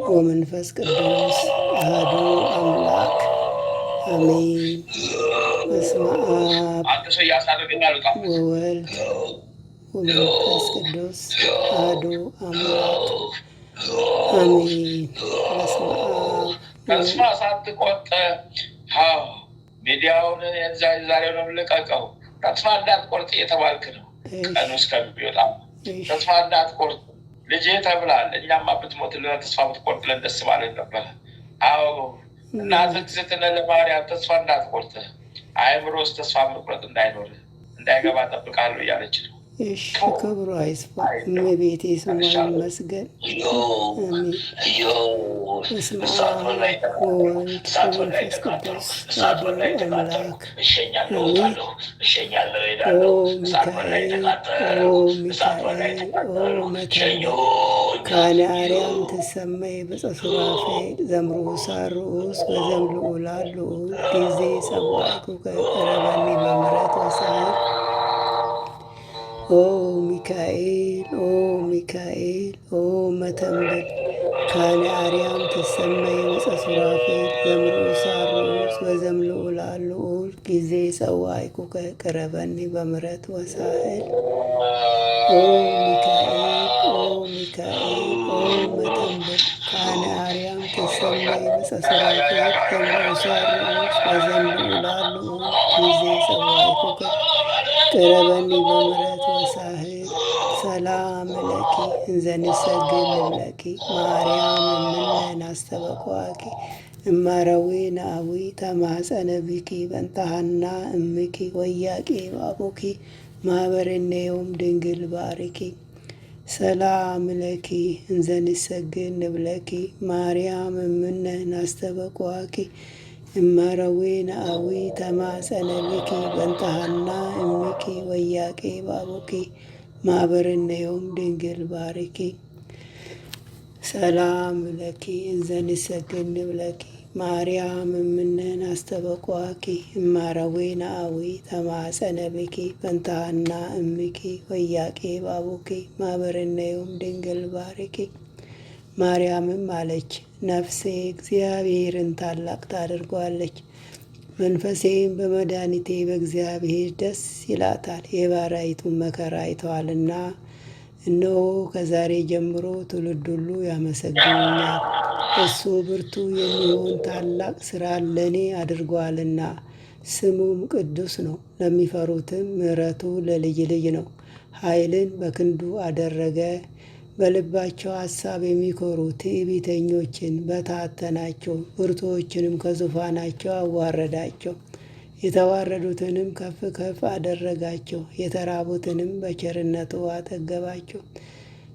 ወመንፈስ ቅዱስ አሐዱ አምላክ አሜን። በስመ አብ ወወልድ ወመንፈስ ቅዱስ አሐዱ አምላክ አሜን። በስመ አብ ተስፋ ሳትቆርጥ ሚዲያውን ዛሬውን ልቀቀው። ተስፋ እንዳትቆርጥ እየተባልክ ነው። ቀኑ እስከሚወጣ ተስፋ እንዳትቆርጥ ልጄ ተብላል። እኛማ ብትሞትልን ተስፋ ብትቆርጥልን ደስ ባለን ነበረ። አዎ እናትህ ስትነ ለማርያም ተስፋ እንዳትቆርጥ አእምሮ ውስጥ ተስፋ መቁረጥ እንዳይገባ ጠብቃለሁ እያለች ነው። እሺ ክብሩ አይስፋ። እመቤቴ ስሟ ይመስገን። በስመ አብ ወወልድ ወመንፈስ ቅዱስ አሐዱ አምላክ አሜን። ኦ ሚካኤል መተንበል ካነ አርያም ትሰመይ በጸሱራፌል ዘምሩ ሳርኡስ በዘምልዑላ ልዑል ጊዜ ሰብአኩ ቀረበኒ በምሕረት ወሰዓት ኦ ሚካኤል መተንበል ካነ አርያም ትሰመይ በጸሱራፌል ዘምሩ ሳርኡስ በዘምልዑላ ልዑል ጊዜ ሰዋዕኩ ቀረበኒ በምሕረት ወሳህል ኦ ሚካኤል መተንበል ካነ አርያም ትሰመይ በጸሱራፌል ዘምሩ ሳርኡስ በዘምልዑላ ልዑል ጊዜ ሰዋዕኩ ቀረበኒ በምሕረት ወሳህል ሰላም ለኪ እንዘንሰግድ ለኪ ማርያም እምነ ናስተበቋኪ እማረዊ ናዊ ተማፀነ ቢኪ በንታሃና እምኪ ወያቄ ባቡኪ ማህበርኔዮም ድንግል ባርኪ ሰላም ለኪ እንዘንሰግድ ንብለኪ ማርያም እምነ ናስተበቋኪ እማረዊ ናዊ ተማፀነ ቢኪ በንታሃና እምኪ ወያቄ ባቡኪ ማህበርኔዮም ድንግል ባርኪ ሰላም ለኪ እንዘንሰግድ ንብለኪ ማርያም እምነ ናስተበቋኪ እማረዊ ናዊ ተማፀነ ቢኪ በንታሃና እምኪ ወያቄ ባቡኪ ማህበርኔዮም ድንግል ባርኪ። ማርያምም አለች፣ ነፍሴ እግዚአብሔርን ታላቅ ታደርገዋለች፣ መንፈሴም በመድኃኒቴ በእግዚአብሔር ደስ ይላታል፣ የባሪያይቱን መከራ አይተዋልና። እነሆ ከዛሬ ጀምሮ ትውልድ ሁሉ ያመሰግኑኛል፣ እሱ ብርቱ የሚሆን ታላቅ ሥራ ለእኔ አድርጓልና። ስሙም ቅዱስ ነው፣ ለሚፈሩትም ምሕረቱ ለልጅ ልጅ ነው። ኃይልን በክንዱ አደረገ፣ በልባቸው ሐሳብ የሚኮሩ ትዕቢተኞችን በታተናቸው፣ ብርቱዎችንም ከዙፋናቸው አዋረዳቸው። የተዋረዱትንም ከፍ ከፍ አደረጋቸው፣ የተራቡትንም በቸርነቱ አጠገባቸው።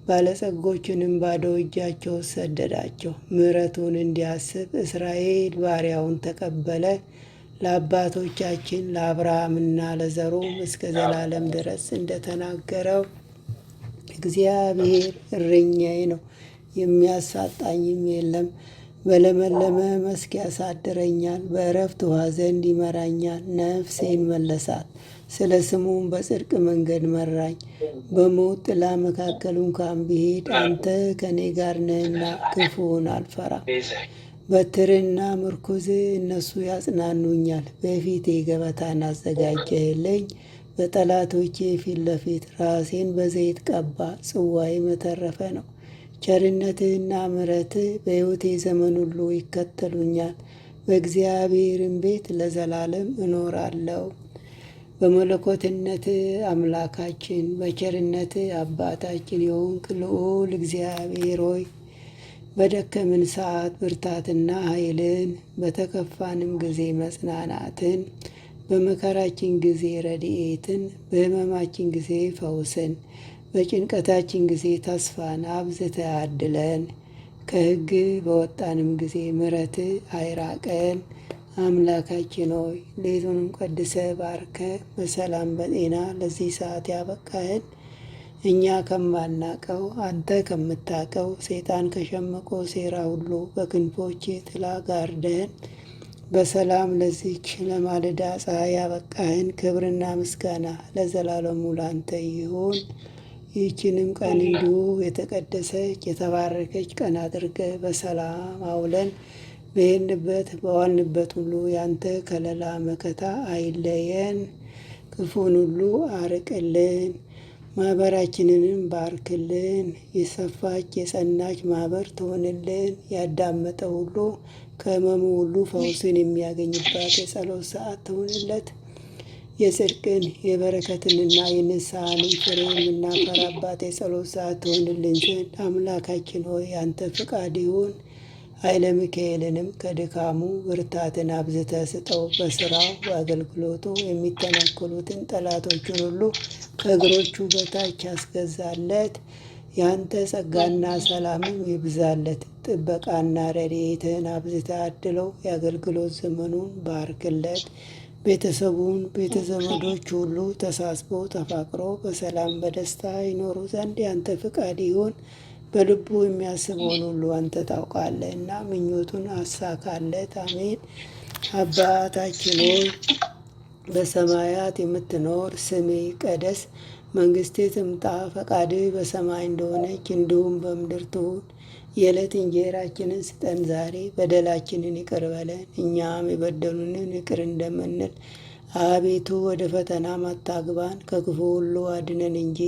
ባለጸጎችንም ባዶ እጃቸው ሰደዳቸው። ምሕረቱን እንዲያስብ እስራኤል ባሪያውን ተቀበለ። ለአባቶቻችን ለአብርሃምና ለዘሩም እስከ ዘላለም ድረስ እንደተናገረው እግዚአብሔር እረኛዬ ነው፣ የሚያሳጣኝም የለም። በለመለመ መስክ ያሳድረኛል፣ በዕረፍት ውኃ ዘንድ ይመራኛል። ነፍሴን መለሳት፣ ስለ ስሙም በጽድቅ መንገድ መራኝ። በሞት ጥላ መካከል እንኳን ብሄድ አንተ ከእኔ ጋር ነህና ክፉውን አልፈራም። በትርና ምርኩዝ እነሱ ያጽናኑኛል። በፊቴ ገበታን አዘጋጀህልኝ፣ በጠላቶቼ ፊት ለፊት። ራሴን በዘይት ቀባ፣ ጽዋዬም የተረፈ ነው። ቸርነትህና ምሕረትህ በሕይወቴ ዘመን ሁሉ ይከተሉኛል፣ በእግዚአብሔርም ቤት ለዘላለም እኖራለሁ። በመለኮትነትህ አምላካችን፣ በቸርነትህ አባታችን የሆንክ ልዑል እግዚአብሔር ሆይ በደከምን ሰዓት ብርታትና ኃይልን፣ በተከፋንም ጊዜ መጽናናትን፣ በመከራችን ጊዜ ረድኤትን፣ በሕመማችን ጊዜ ፈውስን፣ በጭንቀታችን ጊዜ ተስፋን አብዝተህ አድለን። ከሕግ በወጣንም ጊዜ ምሕረት አይራቀን። አምላካችን ሆይ ሌቱንም ቀድሰ ባርከ በሰላም በጤና ለዚህ ሰዓት ያበቃህን እኛ ከማናቀው አንተ ከምታቀው ሰይጣን ከሸመቆ ሴራ ሁሉ በክንፎች ጥላ ጋርደህን በሰላም ለዚች ለማለዳ ፀሐይ ያበቃህን ክብርና ምስጋና ለዘላለሙ ላንተ ይሁን። ይህችንም ቀን እንዲሁ የተቀደሰች የተባረከች ቀን አድርገ በሰላም አውለን በሄድንበት በዋልንበት ሁሉ ያንተ ከለላ መከታ አይለየን። ክፉን ሁሉ አርቅልን። ማህበራችንንም ባርክልን። የሰፋች የጸናች ማህበር ትሆንልን። ያዳመጠ ሁሉ ከህመሙ ሁሉ ፈውስን የሚያገኝባት የጸሎት ሰዓት ትሆንለት። የጽድቅን የበረከትንና የንስሐንም ፍሬ የምናፈራባት የጸሎት ሰዓት ትሆንልን ዘንድ አምላካችን ሆይ ያንተ ፍቃድ ይሁን። ኃይለ ሚካኤልንም ከድካሙ ብርታትን አብዝተ ስጠው። በስራው በአገልግሎቱ የሚተናከሉትን ጠላቶቹን ሁሉ ከእግሮቹ በታች ያስገዛለት። ያንተ ጸጋና ሰላምም ይብዛለት። ጥበቃና ረድኤትህን አብዝተ አድለው። የአገልግሎት ዘመኑን ባርክለት። ቤተሰቡን ቤተዘመዶች ሁሉ ተሳስቦ ተፋቅሮ በሰላም በደስታ ይኖሩ ዘንድ ያንተ ፍቃድ ይሁን። በልቡ የሚያስበውን ሁሉ አንተ ታውቃለህ እና ምኞቱን አሳካለት። አሜን። አባታችን ሆይ በሰማያት የምትኖር ስምህ ይቀደስ፣ መንግሥትህ ትምጣ፣ ፈቃድህ በሰማይ እንደሆነች እንዲሁም በምድር ትሁን። የዕለት እንጀራችንን ስጠን ዛሬ፣ በደላችንን ይቅር በለን እኛም የበደሉንን ይቅር እንደምንል። አቤቱ ወደ ፈተናም አታግባን፣ ከክፉ ሁሉ አድነን እንጂ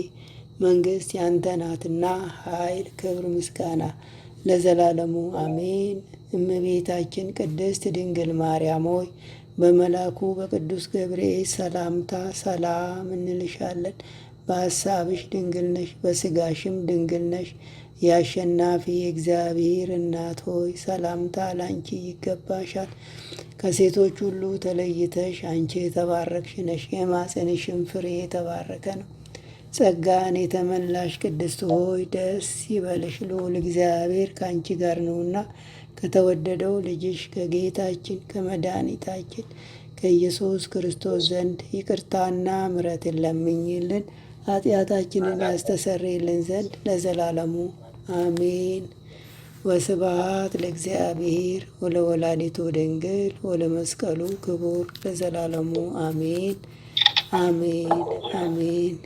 መንግሥት ያንተ ናትና ኃይል፣ ክብር፣ ምስጋና ለዘላለሙ አሜን። እመቤታችን ቅድስት ድንግል ማርያም ሆይ በመልአኩ በቅዱስ ገብርኤል ሰላምታ ሰላም እንልሻለን። በሐሳብሽ ድንግል ነሽ፣ በሥጋሽም ድንግል ነሽ። የአሸናፊ እግዚአብሔር እናት ሆይ ሰላምታ ላንቺ ይገባሻል። ከሴቶች ሁሉ ተለይተሽ አንቺ የተባረክሽ ነሽ፣ የማኅፀንሽም ፍሬ የተባረከ ነው። ጸጋን የተመላሽ ቅድስት ሆይ ደስ ይበልሽ፣ ልዑል እግዚአብሔር ከአንቺ ጋር ነውና ከተወደደው ልጅሽ ከጌታችን ከመድኃኒታችን ከኢየሱስ ክርስቶስ ዘንድ ይቅርታና ምሕረትን ለምኝልን ኃጢአታችንን ያስተሰርይልን ዘንድ ለዘላለሙ አሜን። ወስብሐት ለእግዚአብሔር ወለወላዲቱ ድንግል ወለመስቀሉ ክቡር ለዘላለሙ አሜን አሜን አሜን።